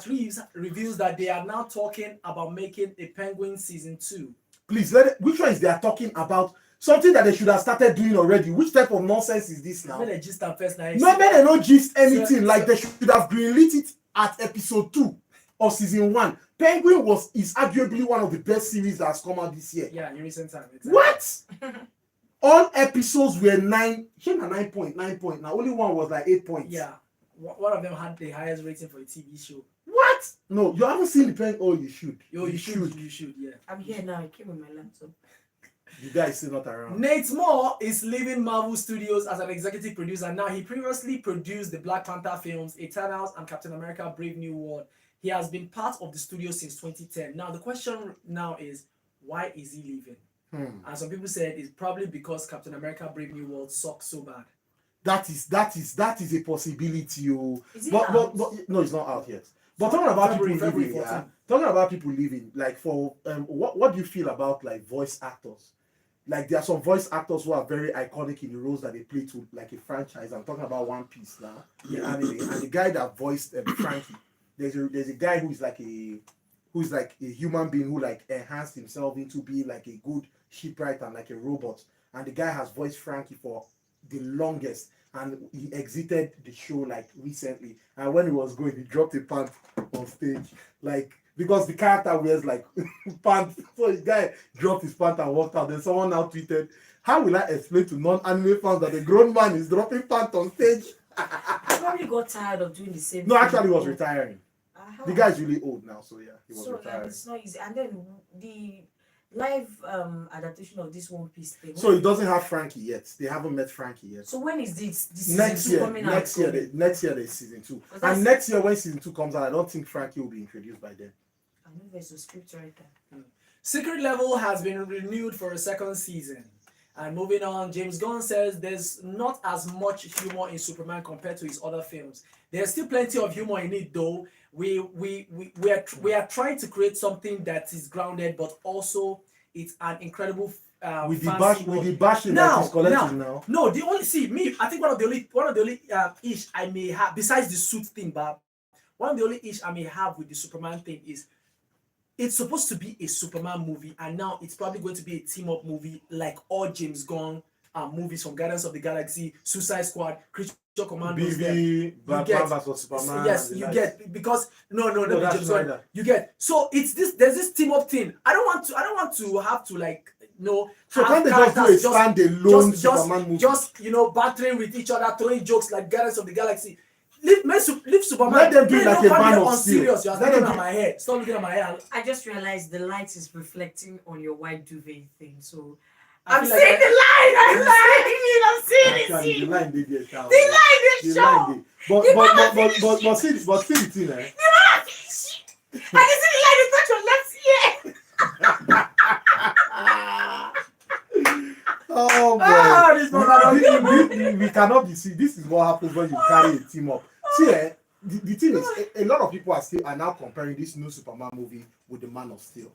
Reeves reveals that they are now talking about making a Penguin season 2. Please, which one is they are talking about? Something that they should have started doing already. Which type of nonsense is this now? When they gist and first now. No, man, they don't gist anything. Like they should have greenlit it at episode 2 of season 1. Penguin is arguably one of the best series that has come out this year. Yeah, in recent time. Exactly. What? All episodes were 9. Shame na 9 point. Now only one was like 8 points. Yeah. One of them had the highest rating for a TV show. What? No, you haven't seen the Penguin. Oh, you should. You should, yeah. I'm here now. I came with my laptop. The guy is still not around. Nate Moore is leaving Marvel Studios as an executive producer. Now, he previously produced the Black Panther films, Eternals, and Captain America Brave New World. He has been part of the studio since 2010. Now, the question now is, why is he leaving? And some people said it's probably because Captain America Brave New World sucks so bad. That is a possibility. Is it But out? no, it's not out yet. But talking about February people leaving, 14. talking about people leaving, like for what do you feel about like voice actors? Like there are some voice actors who are very iconic in the roles that they play to like a franchise. I'm talking about One Piece now, the anime, and the guy that voiced Frankie. There's a guy who's like a human being who like enhanced himself into being like a good shipwright and like a robot. And the guy has voiced Frankie for the longest, and he exited the show like recently. And when he was going, he dropped a pant on stage, like because the character wears like pants. So the guy dropped his pants and walked out. Then someone now tweeted, "How will I explain to non-anime fans that a grown man is dropping pants on stage?" I probably got tired of doing the same No, thing. actually, he was retiring. The guy's really old now, so yeah, he was So retiring. it's not easy. And then the live adaptation of this One Piece thing. So he doesn't have Frankie yet. They haven't met Frankie yet. So when is this Next season year, coming out? next year there's season 2. But that's- And next year when season 2 comes out, I don't think Frankie will be introduced by then. I know there's a script writer. Secret Level has been renewed for a second season. And moving on, James Gunn says there's not as much humor in Superman compared to his other films. There's still plenty of humor in it, though. We are trying to create something that is grounded, but also it's an incredible With the fancy world. bashing that is collecting now. No, the only I think one of the only ish I may have besides the suit thing, but one of the only ish I may have with the Superman thing is it's supposed to be a Superman movie, and now it's probably going to be a team-up movie like all James Gunn movies from Guardians of the Galaxy, Suicide Squad, Creature Commandos. BV, Batman vs Superman. Yes, and the you likes. get because no, that's James Gunn. Snyder. You get so it's this. There's this team-up thing. I don't want to have to like So have can't they just do a characters standalone Superman movie? just battering with each other, throwing jokes like Guardians of the Galaxy. Leave Superman. Let them do it like a nobody Man of on Steel. serious. You're Let them looking do- at my head. Stop looking at my head. I just realized the light is reflecting on your white duvet thing. So I I'm feel seeing like the line. I'm seeing it. Actually, See? the line did get shout. The line is The show. line did. But The but man but finished but but shit. but see the thing, eh? The man finished shit. And you see the line is not your left ear. Oh boy. Ah, this one I don't give We cannot be see. This is what happens when you carry a team up. See, the thing is, a lot of people are now comparing this new Superman movie with the Man of Steel,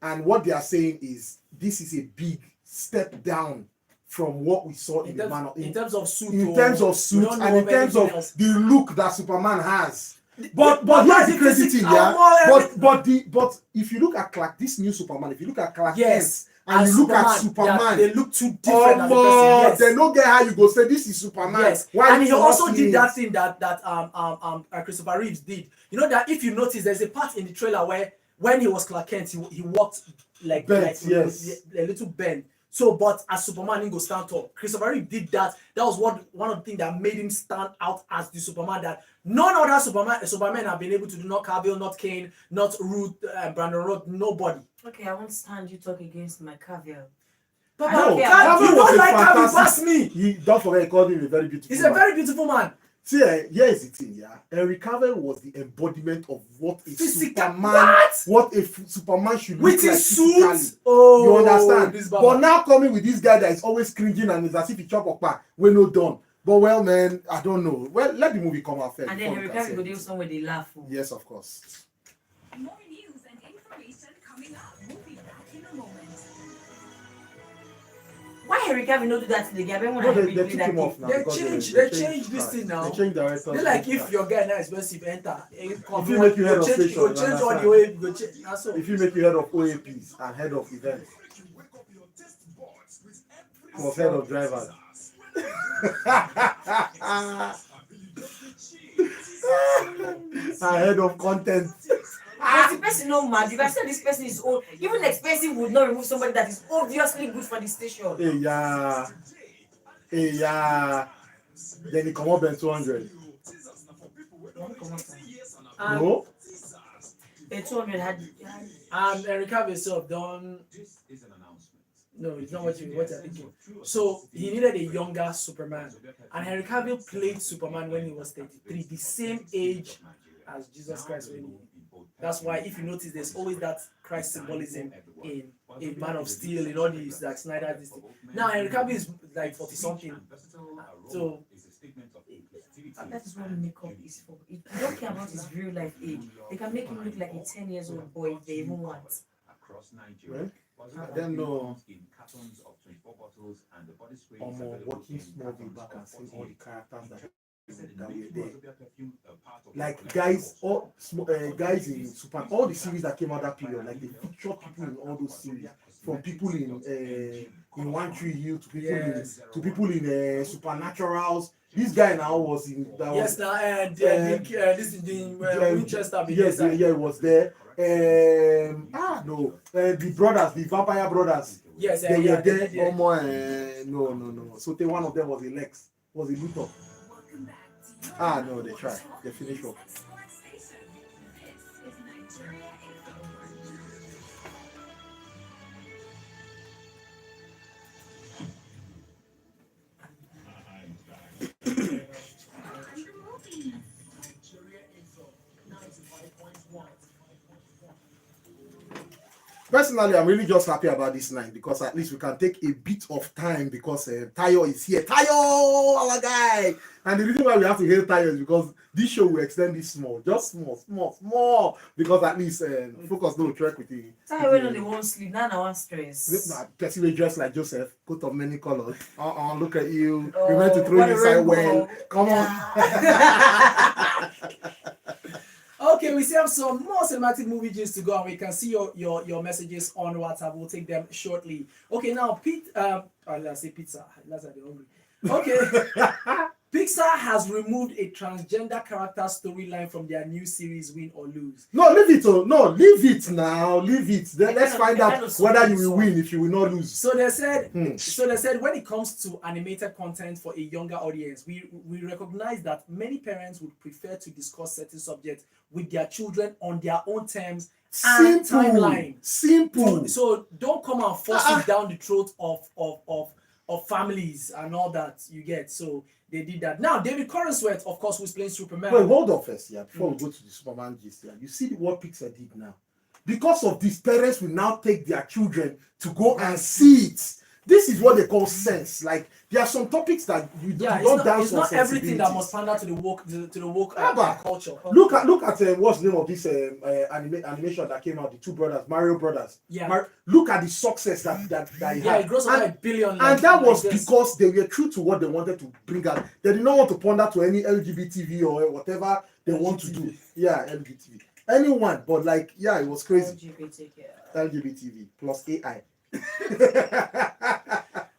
and what they are saying is this is a big step down from what we saw in the Man of in terms of suit, in terms of we suit don't and know in terms anything of else. the look that Superman has. But But here's the that's crazy the thing, physics yeah. of But if you look at Clark, this new Superman, if you look at Clark yes, Kent and you look at Superman, they look too different as a person. Yes. they don't get how you go say this is Superman. Yes, Why and he you not also seeing did it? that thing that Christopher Reeves did. You know that if you notice, there's a part in the trailer where when he was Clark Kent, he walked Bent, yes. a little bend. So, but as Superman, he go stand tall. Christopher Reeve did that. That was one of the things that made him stand out as the Superman that none other Superman have been able to do. Not Cavill, not Kane, not Ruth, Brandon Roth, nobody. Okay, I won't stand you talk against my caviar. Papa, I don't care Cavill, about you was don't a like Cavill fantastic- past me. Don't forget, he called him a very beautiful He's man. a very beautiful man. See, here is the thing, yeah. Henry Cavill was the embodiment of what a Physical- Superman, what? Superman should With look like his physically. suit. Oh, You understand? this But Baba. now coming with this guy that is always cringing and is as if he chop up, we're not done. But well, man, I don't know. Well, let the movie come out first. And then before we Henry can Cavill say go do anything. somewhere they laugh. Oh. Yes, of course. More news and information coming up. We'll be back in a moment. Why Henry Cavill not do that to the guy? When No, I they took him off now. They because changed this thing now. They changed directors. They like if your guy now expensive enter, If you make you head of station, you go you change all understand. the way, you go change. That's all. If you make you head of OAPs and head of events, was head of drivers. and head of content. But the person no mad. If I say this person is old, even expensive would not remove somebody that is obviously good for the station. Hey, yeah. Hey, yeah. Then he come up in 200. And, No? The 200 had and Henry Cavill himself done. No, it's not what you're thinking. So he needed a younger Superman, and Henry Cavill played Superman when he was 33, the same age as Jesus Christ. That's why if you notice, there's always that Christ symbolism in Man of Steel, in all these like Snyder. This thing. Now Henry Cavill is like 40 something, so that is what makeup is for. If you don't care about his real life age, they can make him look like a 10 years old boy if they even want. Well, I don't know. Watching Smallville back and seeing all the characters that were there. Like guys, guys in Super, all the series that came out that period, like they featured people in all those series, from people in One Tree Hill to people in Supernaturals. This guy now was in that yes, was, now this is the Winchester. yes, it was there. The brothers, the vampire brothers. Yes, They were there. yeah. No. So one of them was a Lex, was a Luthor. Welcome back to No, they tried. They finished up. Sports Station. This is Nigeria Info. Nigeria Info 95.1. Personally, I'm really just happy about this night because at least we can take a bit of time because Tayo is here. Tayo, our guy. And the reason why we have to hail Tayo is because this show will extend this small, just small, because at least focus no track with you. Tell you when they won't sleep, now I want stress. Person will dress like Joseph, coat of many colors. Look at you. Oh, We meant to throw what you a inside rainbow. well. Come Yeah. Okay, we still have some more cinematic movie gist to go, and we can see your messages on WhatsApp. We'll take them shortly. Okay, now let's say pizza. Let's say they're hungry. Okay. Pixar has removed a transgender character storyline from their new series Win or Lose. No, leave it. Leave it now. Leave it. Then let's find out whether you will win if you will not lose. So they said when it comes to animated content for a younger audience, we recognize that many parents would prefer to discuss certain subjects with their children on their own terms and Simple. timeline. Simple. So don't come and force Ah. it down the throat of families and all that you get. So they did that. Now David Corenswet, of course, who's playing Superman. Wait, hold on first, yeah. Before we go to the Superman gist, yeah. You see what Pixar did now. Because of this, parents will now take their children to go and see it. This is what they call sense. Like there are some topics that you don't dance it's not on everything that must sensibilities. pander to the woke Abba, culture. Look at what's the name of this animation that came out, the two brothers, Mario Brothers. Yeah. Look at the success that he Yeah, had. it grows up like billion. And that was this. because they were true to what they wanted to bring out. They did not want to pander to any LGBTV or whatever they want to do. Yeah, LGBTV. Anyone, but like, yeah, it was crazy. LGBTV plus AI.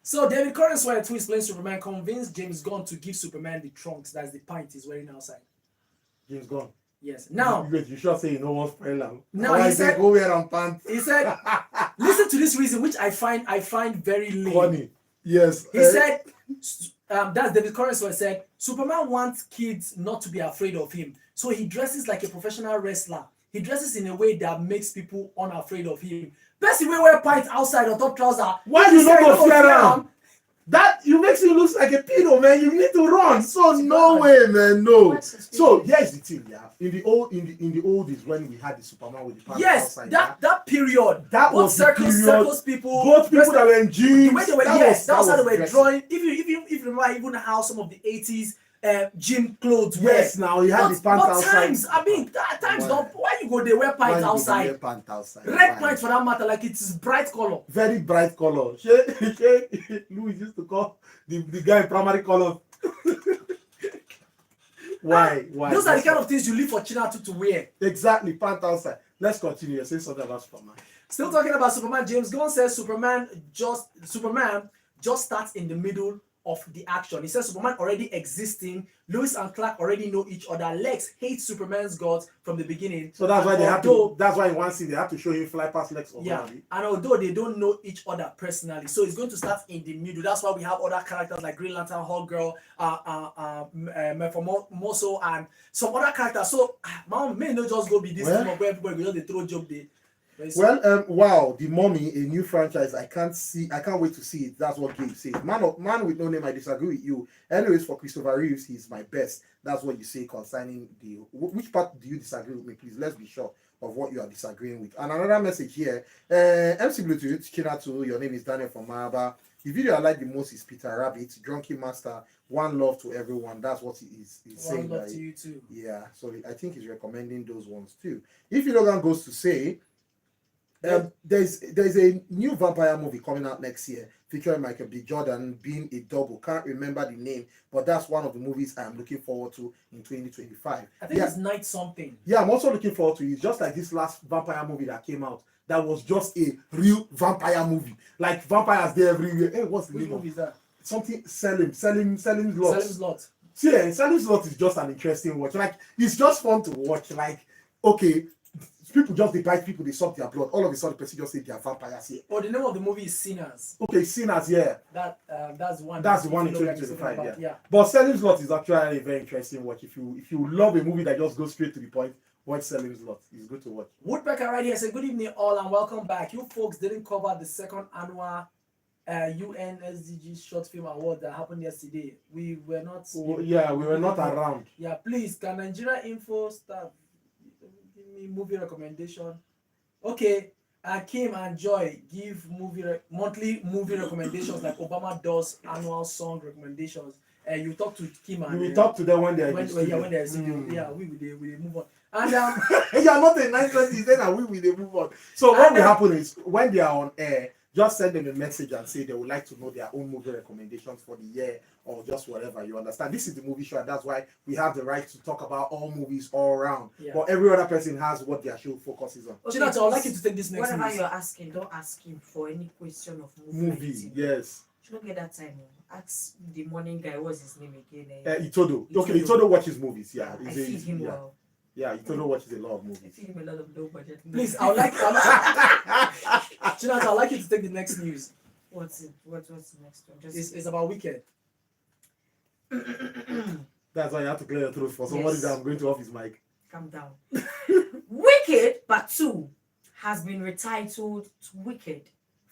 So David Corenswet, who is playing Superman, convinced James Gunn to give Superman the trunks. That's the pint he's wearing outside. James Gunn. Yes. Now, you sure say you know what's spoiler? Now he said, go wear on pants. He said, listen to this reason, which I find very lame. Funny. Yes. He said, that's David Corenswet said, Superman wants kids not to be afraid of him. So he dresses like a professional wrestler. He dresses in a way that makes people unafraid of him. Best way wear pants outside or top trouser. Why you not go fear around? That you makes you look like a pedo, man. You need to run. So no way, man. No. So here's the thing, yeah. In the old is when we had the Superman with the pants outside. That period. That both was the period. circus people. Both people that were in jeans. The way they were, that was how they were dressing. drawing. If you remember even how some of the 80s gym clothes were. Yes, now you had the pants outside. Times, I mean, at times, why you go they wear pants outside? Wear pants outside? Red pants for that matter, like it is bright color. Very bright color. Louis used to call the guy primary color. Why? Those are the kind of things you leave for Chinatu to wear. Exactly, pants outside. Let's continue. You're saying something about Superman. Still talking about Superman. James Gunn says Superman just starts in the middle of the action. He says Superman already existing. Lois and Clark already know each other. Lex hates Superman's guts from the beginning. So that's why they have to. That's why in one scene they have to show him fly past Lex. Yeah, and although they don't know each other personally, so it's going to start in the middle. That's why we have other characters like Green Lantern, Hawk Girl, Mephimoso, and some other characters. So, man, may not just go be this thing of where everybody will just throw joke there. Wow, The Mummy, a new franchise. I can't wait to see it. That's what Gabe says. Man with no name, I disagree with you. Anyways, for Christopher Reeves, he's my best. That's what you say concerning the. Which part do you disagree with me? Please, let's be sure of what you are disagreeing with. And another message here. MC Bluetooth, Kinatu, your name is Daniel from Maraba. The video I like the most is Peter Rabbit, Drunky Master, One Love to Everyone. That's what he's saying. One love to you too. Yeah, so I think he's recommending those ones too. If Logan goes to say, there's a new vampire movie coming out next year featuring Michael B. Jordan being a double. Can't remember the name, but that's one of the movies I'm looking forward to in 2025. I think it's Night Something. Yeah, I'm also looking forward to it. It's just like this last vampire movie that came out. That was just a real vampire movie. Like vampires there everywhere. Hey, what's the name movie is that? Something Selling Lots. Salem's Lot. Yeah, Selling Lots is just an interesting watch. Like it's just fun to watch. Like, okay. People just bite people, they suck their blood. All of a sudden, the person just say they are vampires here. Oh, the name of the movie is Sinners. Okay, Sinners, yeah. That's one. That's the one in 2025, yeah. But Selling Lot is actually a very interesting watch. If you love a movie that just goes straight to the point, watch Selling Lot. It's good to watch. Woodpecker right here said, "Good evening, all, and welcome back. You folks didn't cover the second annual UN SDG short film award that happened yesterday. We were not. Yeah, we were not around. Yeah, please, can Nigeria Info staff give me movie recommendation? Okay, Kim and Joy give monthly movie recommendations like Obama does annual song recommendations. You talk to Kim and we talk to them when they're when they're yeah, we move on. And you're not a nice person, then and we will move on. So what will happen is when they are on air, just send them a message and say they would like to know their own movie recommendations for the year or just whatever. You understand? This is the movie show, and that's why we have the right to talk about all movies all around. Yeah. But every other person has what their show focuses on. Okay, Chinatu, I'd like you to take this next. Whatever news. you're asking, don't ask him for any question of movie. Yes. You don't get that time. Ask the morning guy. What's his name again? Itodo. Okay, Itodo watches movies. Yeah, I feed him well. Yeah, Itodo watches a lot of movies. I feed him a lot of low budget. Please, I would like Chinatu, I'd like you to take the next news. What's it? What's the next one? It's about Wicked. That's why you have to clear your throat for somebody that I'm going to off his mic. Calm down. Wicked Part 2 has been retitled to Wicked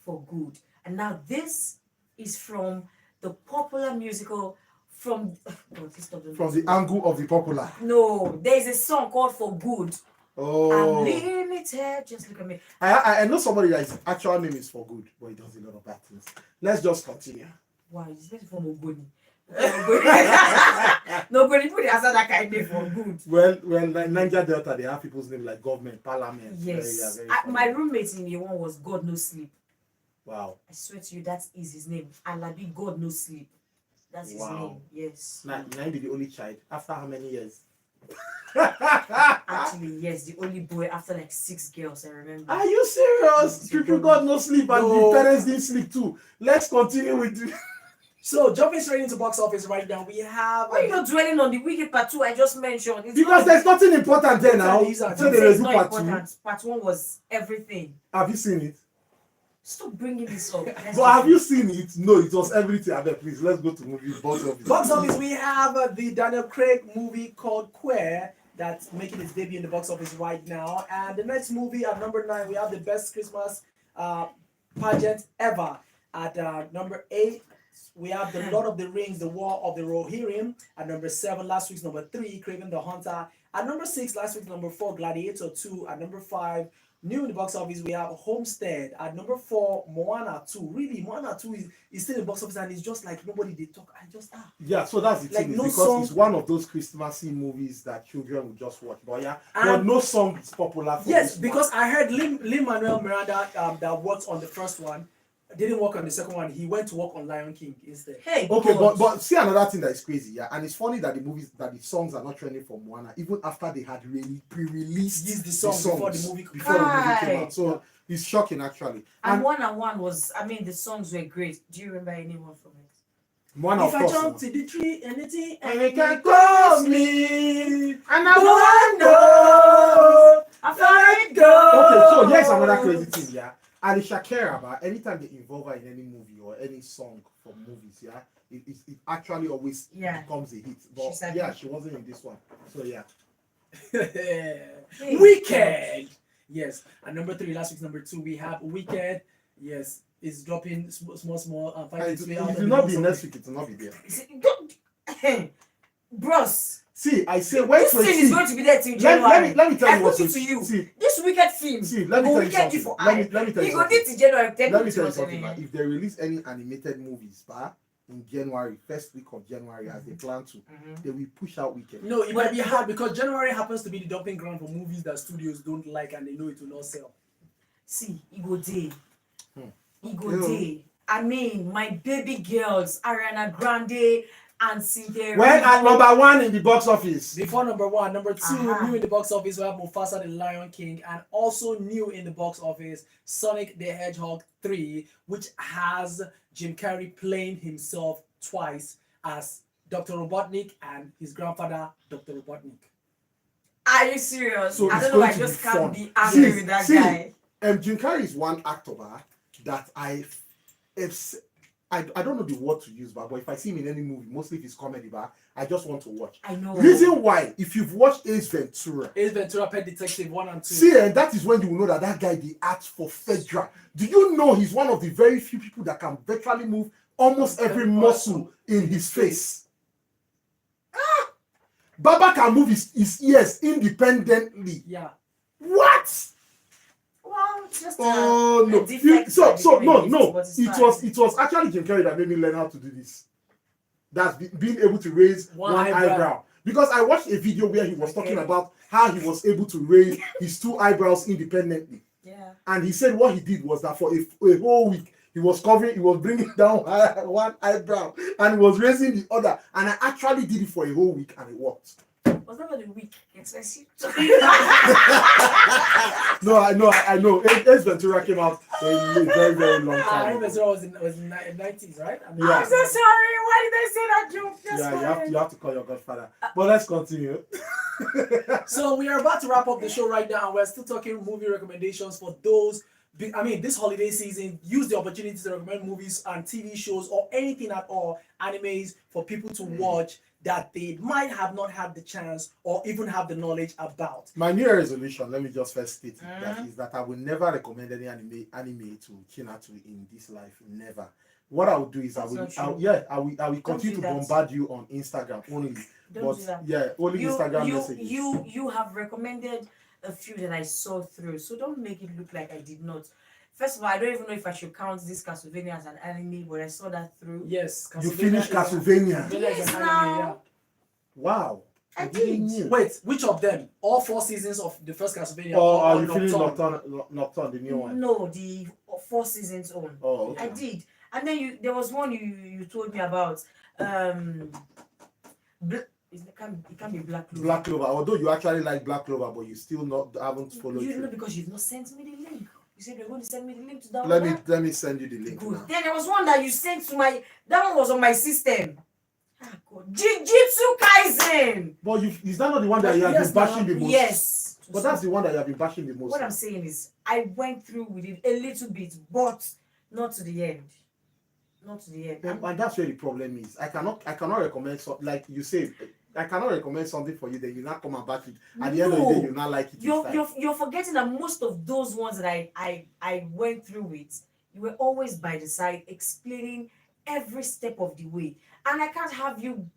for Good. And now this is from the popular musical from God, this doesn't From make the angle of the popular. no, there's a song called For Good. Oh. Unlimited. Just look at me. I know somebody that his actual name is for good, but he does a lot of bad things. Let's just continue. Wow, it's better from Ogoni. Nobody put it as that kind of name for good. Well, like Niger Delta, they have people's name like government, parliament. Yes. Very My funny. roommate in year one was God No Sleep. Wow. I swear to you, that is his name. Alabi God No Sleep. That's his Wow. name. Yes. Now be the only child. After how many years? Actually, yes, the only boy after like 6 girls, I remember. Are you serious? Triple God no sleep and No. the parents didn't sleep too. Let's continue with the So jumping straight into box office right now, we have. Why are you not dwelling on the Wicked Part 2 I just mentioned? It's because not, there's nothing important there now. These are- So it's there is not part two. important. Part 1 was everything. Have you seen it? Stop bringing this up. Let's But just- have you seen it? No, it was everything. I bet. Please, let's go to movie box office. Box office, we have the Daniel Craig movie called Queer that's making its debut in the box office right now. And the next movie at number 9, we have the best Christmas pageant ever. At number 8, we have the Lord of the Rings, the War of the Rohirrim. At number 7, last week's number 3, Craven the Hunter. At number 6, last week's number 4, Gladiator 2. At number 5, new in the box office, we have Homestead. At number 4, Moana 2. Really, Moana 2 is still in the box office and it's just like nobody they talk. I just Yeah, so that's the Like, thing. no Is because song- it's one of those Christmassy movies that children will just watch. But yeah, but And- no song is popular for Yes, this because one. I heard Lin-Manuel Miranda that worked on the first one didn't work on the second one. He went to work on Lion King instead. Hey, Okay, God. but see another thing that is crazy, yeah, and it's funny that the songs are not trending for Moana, even after they had really pre-released Used the song before the songs movie before the movie came Right. out. So it's shocking actually. And And 1 and 1 was, I mean, the songs were great. Do you remember anyone from it? Moana, If of I course, jump to the tree, anything, and it can cause me, and I don't want know. I Let it go. Okay, so here's another crazy thing, yeah. Alicia Kerr, anytime they involve her in any movie or any song from movies, yeah, it actually always Yeah. becomes a hit. But She's like- yeah, she wasn't in this one. So yeah. Wicked. Yes. And number 3, last week's number 2, we have Wicked. Yes, it's dropping small. Find And its it way out of will the not box be office. next week, it will not be there. Don't, bros. See, I say wait This for thing see, is going to be there till let January. me tell I you what put it to you. see, This wicked film. see, let me go tell you wicked something. for Let eye. me tell you You go something. need to January. Let me tell you something. If they release any animated movies, in January, first week of January, as they plan to, they will push out Weekend. No, it might be hard because January happens to be the dumping ground for movies that studios don't like and they know it will not sell. See, Ego Day. Ego Yeah. Day. I mean, my baby girls, Ariana Grande and Cynthia. Well, at Erivo. number 1 in the box office. Before number 1, number 2, Uh-huh. new in the box office, we have Mufasa the Lion King, and also new in the box office, Sonic the Hedgehog 3, which has Jim Carrey playing himself twice as Dr. Robotnik and his grandfather, Dr. Robotnik. Are you serious? So I it's don't know. going I to just be can't fun. be angry See, with that see, guy. Jim Carrey is one actor that I don't know the word to use, but if I see him in any movie, mostly if it's comedy, I just want to watch. I know. Reason why, if you've watched Ace Ventura, Ace Ventura, Pet Detective 1 and 2. see, and that is when you will know that guy, the acts for federal. Do you know he's one of the very few people that can virtually move almost every muscle in his face? Baba can move his ears independently. Yeah. What? Well, it's just Oh a no! defect So that became a no gift, no. but it's It fine. was actually Jim Carrey that made me learn how to do this. That's being able to raise One one eyebrow. eyebrow. Because I watched a video where he was Okay. talking about how he was able to raise his 2 eyebrows independently, Yeah. and he said what he did was that for a whole week he was bringing down one eyebrow and he was raising the other, and I actually did it for a whole week and it worked. Was that not a week? Expensive. No, I know. Ace Ventura came out a very, very long I time remember ago. Ventura was in the 90s, right? I mean, Yeah. I'm so sorry. Why did I say that joke? That's Yeah, fine. you have to call your godfather. But let's continue. So we are about to wrap up the show right now, and we're still talking movie recommendations for those. I mean, this holiday season, use the opportunity to recommend movies and TV shows or anything at all, animes for people to watch that they might have not had the chance or even have the knowledge about. My New Year resolution, let me just first state it, that is that I will never recommend any anime to Kinatu in this life. Never. What I will do is That's not true. I will continue do to that. bombard you on Instagram only. Don't do that. Yeah, only Instagram messages. You have recommended a few that I saw through, so don't make it look like I did not. First of all, I don't even know if I should count this Castlevania as an anime, but I saw that through. Yes, You finished Castlevania. Castlevania is Yes, an now. anime, yeah. Wow. I didn't did. know. Wait, which of them? All 4 seasons of the first Castlevania? Or are you Nocturne? feeling Nocturne, the new one? No, the 4 seasons on. Oh, okay. I did, and then there was one you told me about. It can't be Black Clover. Black Clover. Although you actually like Black Clover, but you still haven't followed You know, through. because you've not sent me the link. You said you're going to send me the link to download. Let me send you the link Good. now. Then there was one that you sent to my. That one was on my system. Ah, God. Jujutsu Kaisen. But is that not the one that you have Yes, been bashing the most? Yes. But that's the one that you have been bashing the most. What I'm saying is, I went through with it a little bit, but not to the end. Not to the end. And that's where the problem is. I cannot recommend like you say. I cannot recommend something for you, then you not come and back it. At the end of the day, you not like it. You're forgetting that most of those ones that I went through with, you were always by the side explaining every step of the way, and I can't have you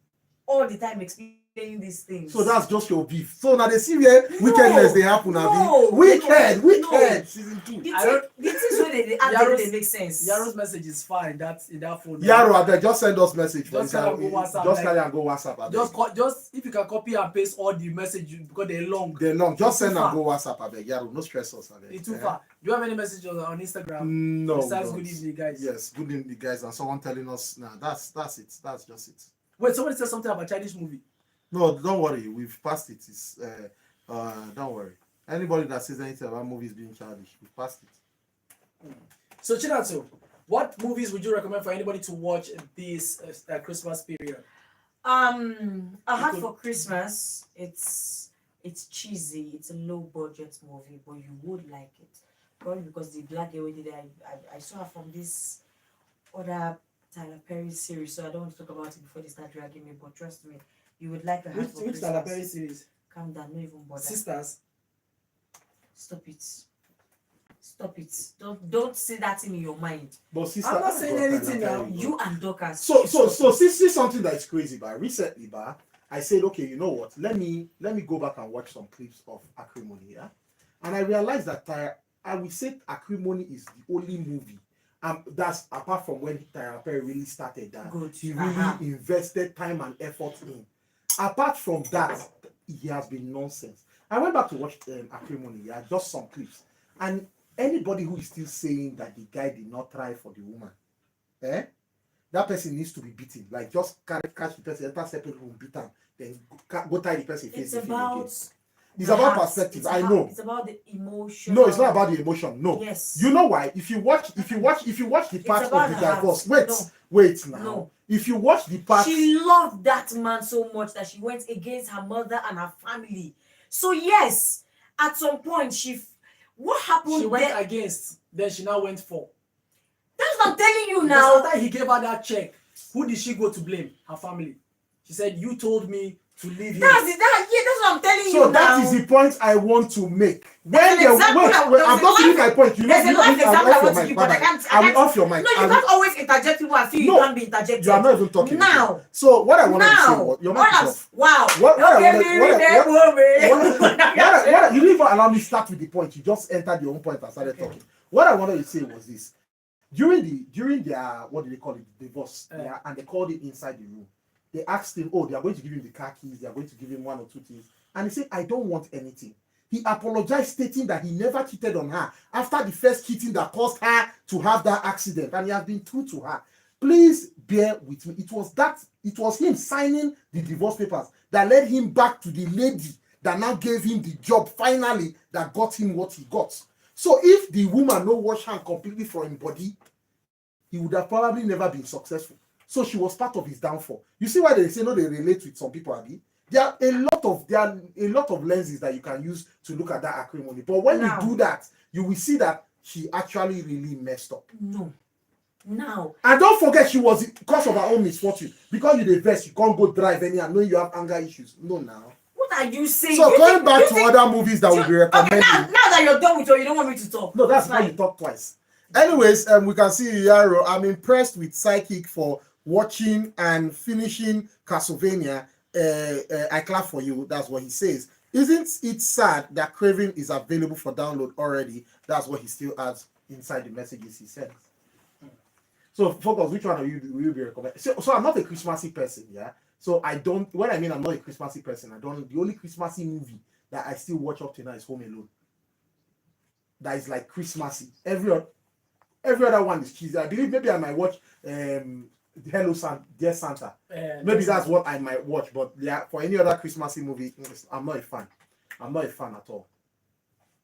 all the time explaining these things. So that's just your beef. So now they see where wickedness they happen. Wicked. Season 2. The things where they actually make sense. Yaro's message is fine. That's in that phone. Yaro, I beg, just send us message. Just carry and go WhatsApp, Just carry and go WhatsApp. I beg. Just if you can copy and paste all the messages because they're long. They're long. Just It's send too and far. go WhatsApp. I beg. Yaro, no stress us. I beg. It's too far. Do you have any messages on Instagram? No. Besides don't. good evening, guys. Yes, good evening, guys, and someone telling us, nah, that's it. That's just it. Wait, somebody said something about Chinese movie. No, don't worry. We've passed it. It's don't worry. Anybody that says anything about movies being childish, we've passed it. So Chinatsu, what movies would you recommend for anybody to watch this Christmas period? I had for Christmas. It's cheesy. It's a low budget movie, but you would like it. Probably because the black girl did I saw her from this other Tyler Perry series, so I don't want to talk about it before they start dragging me. But trust me, you would like to have for Which Christmas. Tyler Perry series? Calm down, don't even bother. Sisters. Stop it. Stop it. Don't say that in your mind. But sister, I'm not saying anything now. You and Dorcas. So see something that's crazy, but recently, I said, okay, you know what? Let me go back and watch some clips of Acrimony, yeah? And I realized that I would say Acrimony is the only movie. That's apart from when Tyler Perry really started that. Good. He really invested time and effort in. Apart from that, he has been nonsense. I went back to watch Acrimony, yeah, just some clips. And anybody who is still saying that the guy did not try for the woman, that person needs to be beaten. Like, just catch the person, enter separate room, beat him, then go tie the person face to face again. It's about perspective. I know. It's about the emotion. No, it's not about the emotion. No. Yes. You know why? If you watch the part about of the her divorce, heart. wait now. No. If you watch the part, She loved that man so much that she went against her mother and her family. So yes, at some point what happened? She went against, then she now went for. That's what I'm telling you Because now. after he gave her that check, who did she go to blame? Her family. She said, "You told me to leave him." That's what I'm telling you so now. that is the point I want to make. There's an example I'm not giving my point. You know, There's a life example I want to give, but I can't. I will off your mic. No, you can't always interject people and feel No, you can't be interjected. You are not even talking now. again. So what I wanted to say Now, was, your mic is off. wow. What I Okay, you didn't even allow me start with the point. You just entered your own point and started talking. What I wanted to say was this: during their what do they call it, divorce, and they called it inside the room. They asked him, they are going to give him the car keys. They are going to give him 1 or 2 things, and he said, "I don't want anything." He apologized, stating that he never cheated on her after the first cheating that caused her to have that accident, and he has been true to her. Please bear with me. It was him signing the divorce papers that led him back to the lady that now gave him the job finally, that got him what he got. So if the woman no wash hand completely from his body, he would have probably never been successful. So she was part of his downfall. You see why they say no, they relate with some people, Abi? There are a lot of lenses that you can use to look at that acrimony. But when you do that, you will see that she actually really messed up. No. Now, And don't forget, she was because of her own misfortune. Because you the vest, you can't go drive any and know you have anger issues. No, now. what are you saying? So You going think- back you to think- other movies that will be recommended. Okay, now that you're done with your, you don't want me to talk. No, that's It's why you fine. talk twice. Anyways, we can see Yaro. I'm impressed with Psychic for watching and finishing Castlevania. I clap for you. That's what he says. Isn't it sad that Craven is available for download already? That's what he still adds inside the messages he sends. So, focus. Which one are you will you be recommending? So I'm not a Christmassy person, yeah. So I don't. When I mean I'm not a Christmassy person, I don't. The only Christmassy movie that I still watch up to now is Home Alone. That is like Christmassy. Every other one is cheesy. I believe maybe I might watch Hello Santa, Dear Santa. Maybe that's what I might watch. But yeah, for any other Christmassy movie, I'm not a fan. I'm not a fan at all.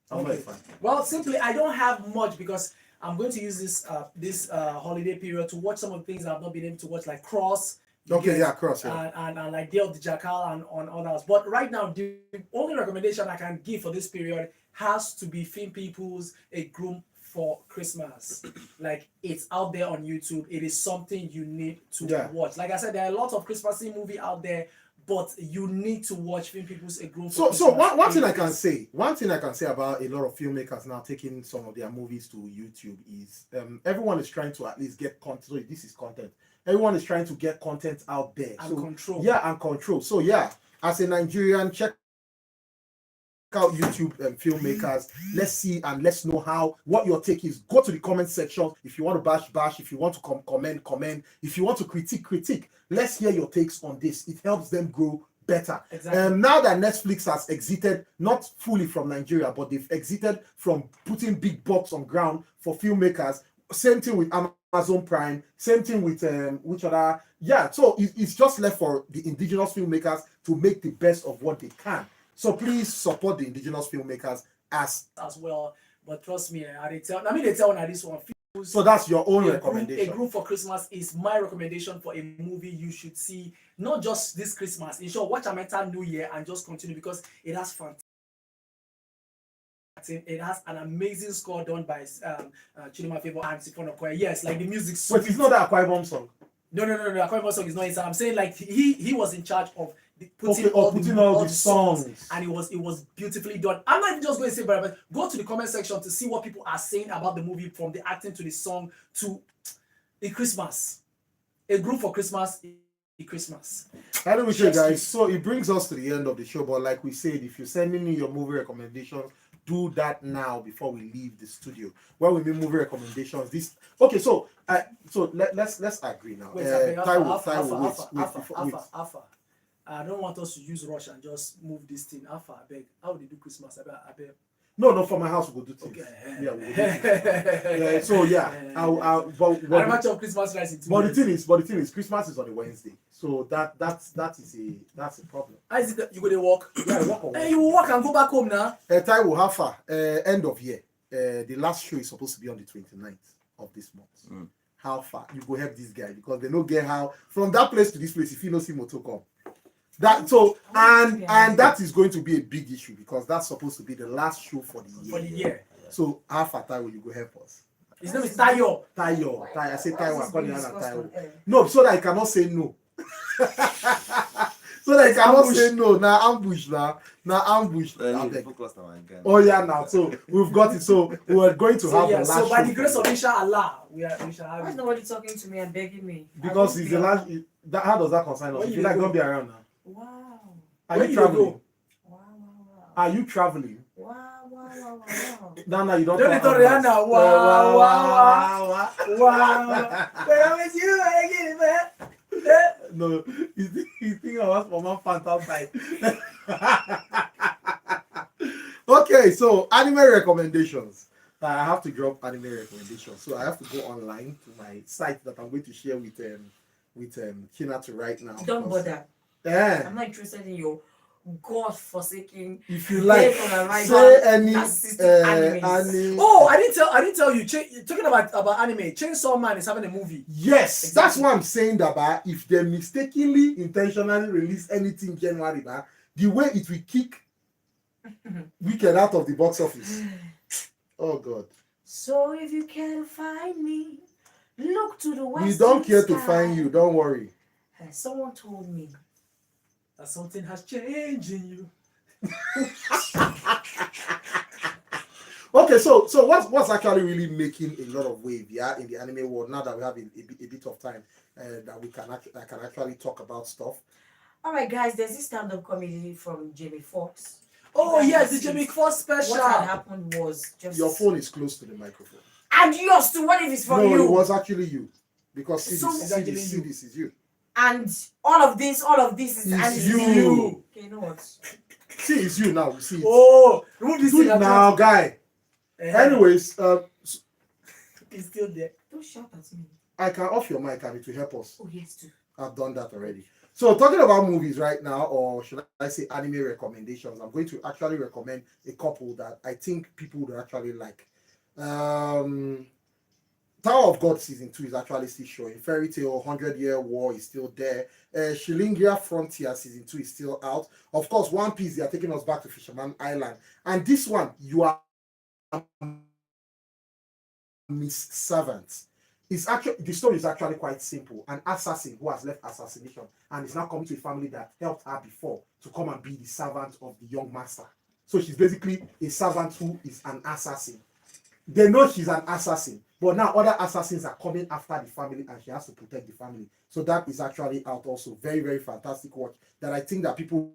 I'm not a fan. Well, simply, I don't have much because I'm going to use this holiday period to watch some of the things I've not been able to watch, like Cross. Okay, yeah, Cross, yeah. And like Day of the Jackal and on others. But right now, the only recommendation I can give for this period has to be Film People's A Groom for Christmas. Like, it's out there on YouTube. It is something you need to watch. Like I said, there are a lot of Christmassy movie out there, but you need to watch Film People's A Groom for Christmas. So one thing I can say about a lot of filmmakers now taking some of their movies to YouTube is everyone is trying to at least get content. So this is content. Everyone is trying to get content out there. And control. Yeah, and control. So yeah, as a Nigerian, check out YouTube filmmakers. Let's see and let's know what your take is. Go to the comment section. If you want to bash. If you want to comment. If you want to critique. Let's hear your takes on this. It helps them grow better. Exactly. Now that Netflix has exited, not fully from Nigeria, but they've exited from putting big bucks on ground for filmmakers. Same thing with Amazon Prime. Same thing with which other? Yeah. So it's just left for the indigenous filmmakers to make the best of what they can. So please support the indigenous filmmakers as well. But trust me, they tell on this one. So that's your own recommendation. A Groom for Christmas is my recommendation for a movie you should see, not just this Christmas. In short, watch Amenta New Year and just continue because it has fun. It has an amazing score done by Chidinma Favour and Sifon Okoye. Yes, like the music. But it's not that Aqua Bomb song. No. Aqua song is not inside. I'm saying like he was in charge of putting all the songs, and it was beautifully done. I'm not even just going to say, but go to the comment section to see what people are saying about the movie, from the acting to the song to the Christmas. A Groom for Christmas. Christmas. Anyway, guys, so it brings us to the end of the show. But like we said, if you're sending me your movie recommendations, do that now before we leave the studio. When we make movie recommendations, let's agree now. Wait, Alpha. I don't want us to use rush and just move this thing. Alpha, I beg. How would they do Christmas? I beg. No, for my house we'll do things. Okay. Yeah, we'll do things. So yeah, but much of Christmas rice in 2 But the thing is, Christmas is on a Wednesday, so that's a problem. How is it that you go to walk? Yeah, walk on. Hey, you walk and go back home now. Taiwo, how far? End of year. The last show is supposed to be on the 29th of this month. How far? You go help this guy because they don't get how from that place to this place. If you know see motor come. And that is going to be a big issue because that's supposed to be the last show for the year. So how far will you go help us? His name is Tayo. Tayo. I say Tayo. I call him Tayo. No, so that I cannot say no. So that I cannot say no. Now ambush. Oh yeah, now so we've got it. So we are going to have the last. So by the grace of Inshallah, we shall have. Why is nobody talking to me and begging me? Because it's the last. How does that concern us? If you like, don't be around now. Wow. Are you traveling? Wow. Are you traveling? Wow. No, you don't. Don't tell Rihanna. Wow. Where was you again, man? No, you think I was for my fans outside. Okay, so anime recommendations. I have to drop anime recommendations. So I have to go online to my site that I'm going to share with Kinatu right now. Don't bother. Yeah. I'm not interested in your God-forsaken. If you like, say any anime. Oh, I didn't tell you. Talking about anime, Chainsaw Man is having a movie. Yes, exactly. That's what I'm saying. That if they mistakenly, intentionally release anything January, the way it will kick Wicked out of the box office. Oh God. So if you can find me, Look to the west. We don't care to find you. Don't worry. Someone told me. That something has changed in you. Okay, so what's actually really making a lot of wave, yeah, in the anime world now that we have a bit of time that we can actually talk about stuff. All right, guys. There's this stand-up comedy from Jamie Foxx. Oh You guys yes, will the see Jamie it. Foxx special. What had happened was just Your phone is close to the microphone. and yours too. What if it's from No, you? it was actually you. Because see So- this, It's see actually this, see you. this is you. And all of this is It's and it's you. Okay, you know what? See, it's you now. See it. Oh, remove this Do thing it now, guy. Anyways, it's still there. Don't shout at me. I can off your mic and it will help us. Oh yes, too. I've done that already. So talking about movies right now, or should I say anime recommendations, I'm going to actually recommend a couple that I think people would actually like. Tower of God season 2 is actually still showing. Fairy Tail 100-Year War is still there. Shilingia Frontier season 2 is still out. Of course, One Piece, they are taking us back to Fisherman Island. And this one, you are Miss Servant. It's actually, the story is actually quite simple. An assassin who has left assassination and is now coming to a family that helped her before to come and be the servant of the young master. So she's basically a servant who is an assassin. They know she's an assassin, but now other assassins are coming after the family and she has to protect the family. So that is actually out also. Very, very fantastic watch that I think that people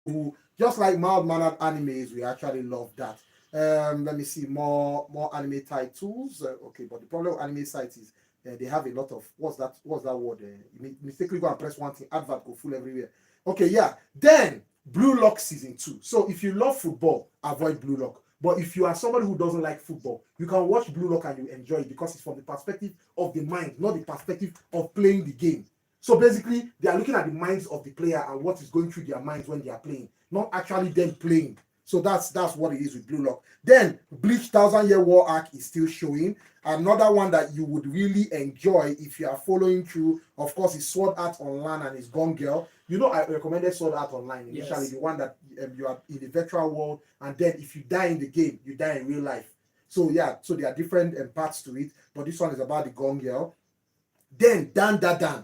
who just like mild-mannered animes, we actually love that. Let me see more anime titles. Okay, but the problem with anime sites is they have a lot of what's that word? You mistakenly go and press one thing, advert go full everywhere. Okay, yeah. Then Blue Lock season 2. So if you love football, avoid Blue Lock. But if you are somebody who doesn't like football, you can watch Blue Lock and you enjoy it because it's from the perspective of the mind, not the perspective of playing the game. So basically, they are looking at the minds of the player and what is going through their minds when they are playing, not actually them playing. So that's what it is with Blue Lock. Then Bleach 1000-Year War arc is still showing. Another one that you would really enjoy if you are following through, of course, is Sword Art Online and is Gone Girl. You know, I recommended Sword Art Online initially, Yes. the one that you are in the virtual world, and then if you die in the game, you die in real life. So yeah, so there are different parts to it, but this one is about the Gone Girl. Then Dan Da Dan.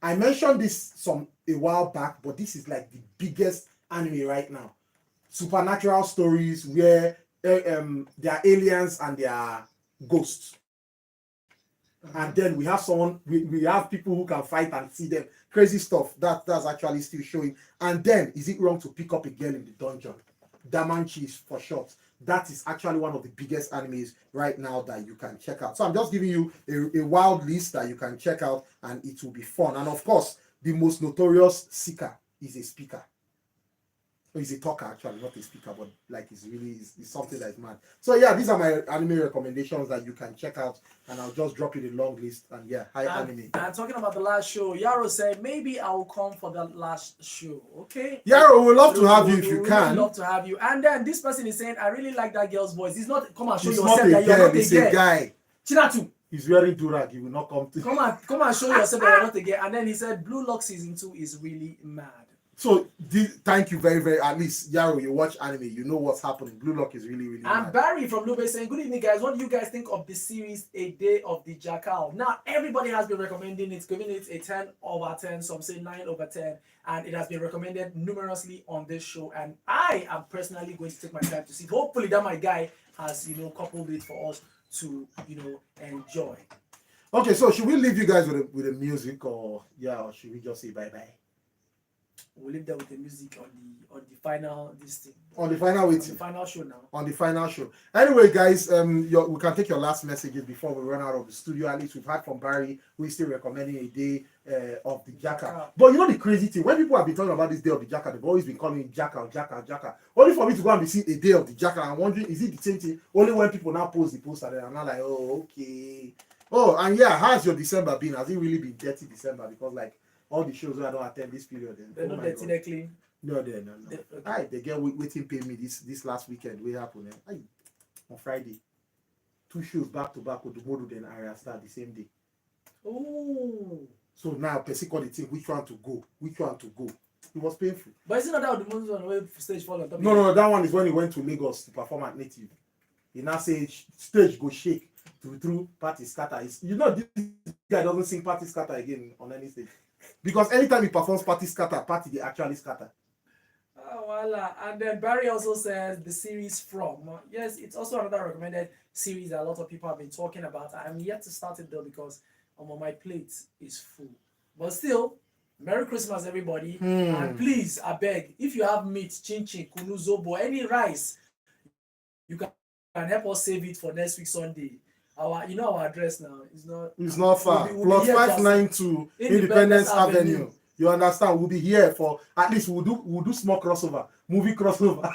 I mentioned this a while back, but this is like the biggest anime right now. Supernatural stories where there are aliens and there are ghosts. And then we have we have people who can fight and see them. Crazy stuff. That's actually still showing. And then, is it wrong to pick up a girl in the dungeon? Damanchi for short. That is actually one of the biggest animes right now that you can check out. So I'm just giving you a wild list that you can check out and it will be fun. And of course, the most notorious seeker is a speaker. He's a talker actually, not a speaker, but like it's something that is mad. So yeah, these are my anime recommendations that you can check out, and I'll just drop it in a long list. And yeah, hi anime. And talking about the last show, Yaro said maybe I will come for the last show. Okay. Yaro, we'd love to have you if you We'd can. love to have you. And then this person is saying, I really like that girl's voice. It's not come and show He's yourself not a that you're girl, not a he's a girl. guy. Chinatu, He's wearing durag. He will not come to. come and show yourself that you're not a girl. And then he said, Blue Lock season 2 is really mad. So thank you very, very. At least Yaro, you watch anime, you know what's happening. Blue Lock is really, really And mad. Barry from Lube saying, good evening, guys. What do you guys think of the series A Day of the Jackal? Now, everybody has been recommending it, giving it a 10 over 10, some say 9 over 10, and it has been recommended numerously on this show. And I am personally going to take my time to see. Hopefully, that my guy has, coupled it for us to, enjoy. Okay, so should we leave you guys with the music, or should we just say bye bye? We'll leave that with the music on the final thing. On the final On the waiting. final show now. On the final show. Anyway, guys, we can take your last messages before we run out of the studio. At least we've heard from Barry, who is still recommending a day of the Jackal. But you know the crazy thing, when people have been talking about this day of the Jackal, they've always been calling it Jackal. Only for me to go and be seeing a day of the Jackal, I'm wondering, is it the same thing? Only when people now post the poster, then I'm not like, oh, okay. Oh, and yeah, how's your December been? Has it really been dirty December? Because like all the shows I don't attend this period, They're not dirty, they're clean. No. They get waiting pay me this last weekend. We happened on Friday. 2 shows back to back with the Modu then Area start the same day. Oh. So now Percy called the team which one to go. It was painful. But isn't that how the Muslims on the way stage fall on top? No, that one is when he went to Lagos to perform at Native. He now say stage go shake through party scatter. You know this guy doesn't sing party scatter again on any stage. Because anytime he performs party scatter, party they actually scatter. Oh, voila. And then Barry also says the series From. Yes, it's also another recommended series that a lot of people have been talking about. I'm yet to start it though because my plate is full. But still, Merry Christmas, everybody. And please, I beg, if you have meat, chin chin, kunu, zobo, any rice, you can help us save it for next week Sunday. Our address now It's not far. We'll be Plus here 592 Independence Avenue. You understand? We'll be here for at least we'll do small crossover, movie crossover.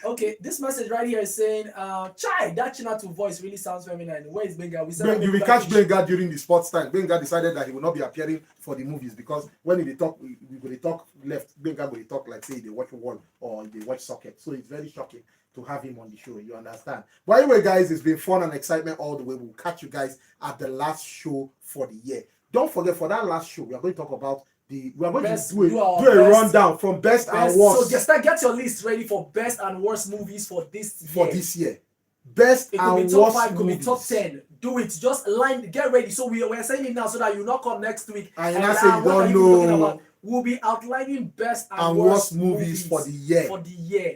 Okay, this message right here is saying, Chai, that Chinatu voice really sounds feminine. Where is Benga? You will catch Benga during the sports time. Benga decided that he will not be appearing for the movies because when they talk, we will talk left. Benga will talk like say they watch wall or they watch socket. So it's very shocking to have him on the show. You understand? But anyway, guys, it's been fun and excitement all the way. We'll catch you guys at the last show for the year. Don't forget, for that last show, we are going to talk about we are going to do a rundown from best and worst. So get your list ready for best and worst movies for this year. Best it and could be top worst 5, could movies. be top 10. Do it. Just get ready. So we're saying it now so that you not come next week. And I say you don't know. We'll be outlining best and worst movies for the year.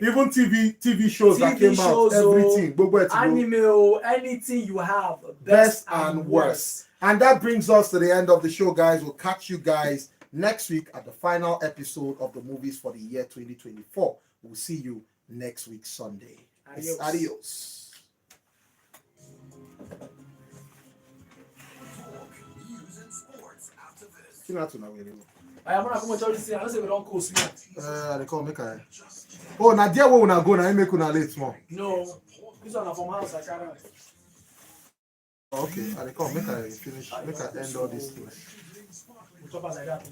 Even TV shows that came out, everything. Anime, anything you have. Best and worst. And that brings us to the end of the show, guys. We'll catch you guys next week at the final episode of the movies for the year 2024. We'll see you next week Sunday. Adios. I am not going to say I don't say we don't close. They call me Kai. Oh, now dear where una go now make una late small. No, this one from house I carry. Okay, I come make I finish, make I end all these things. Like that.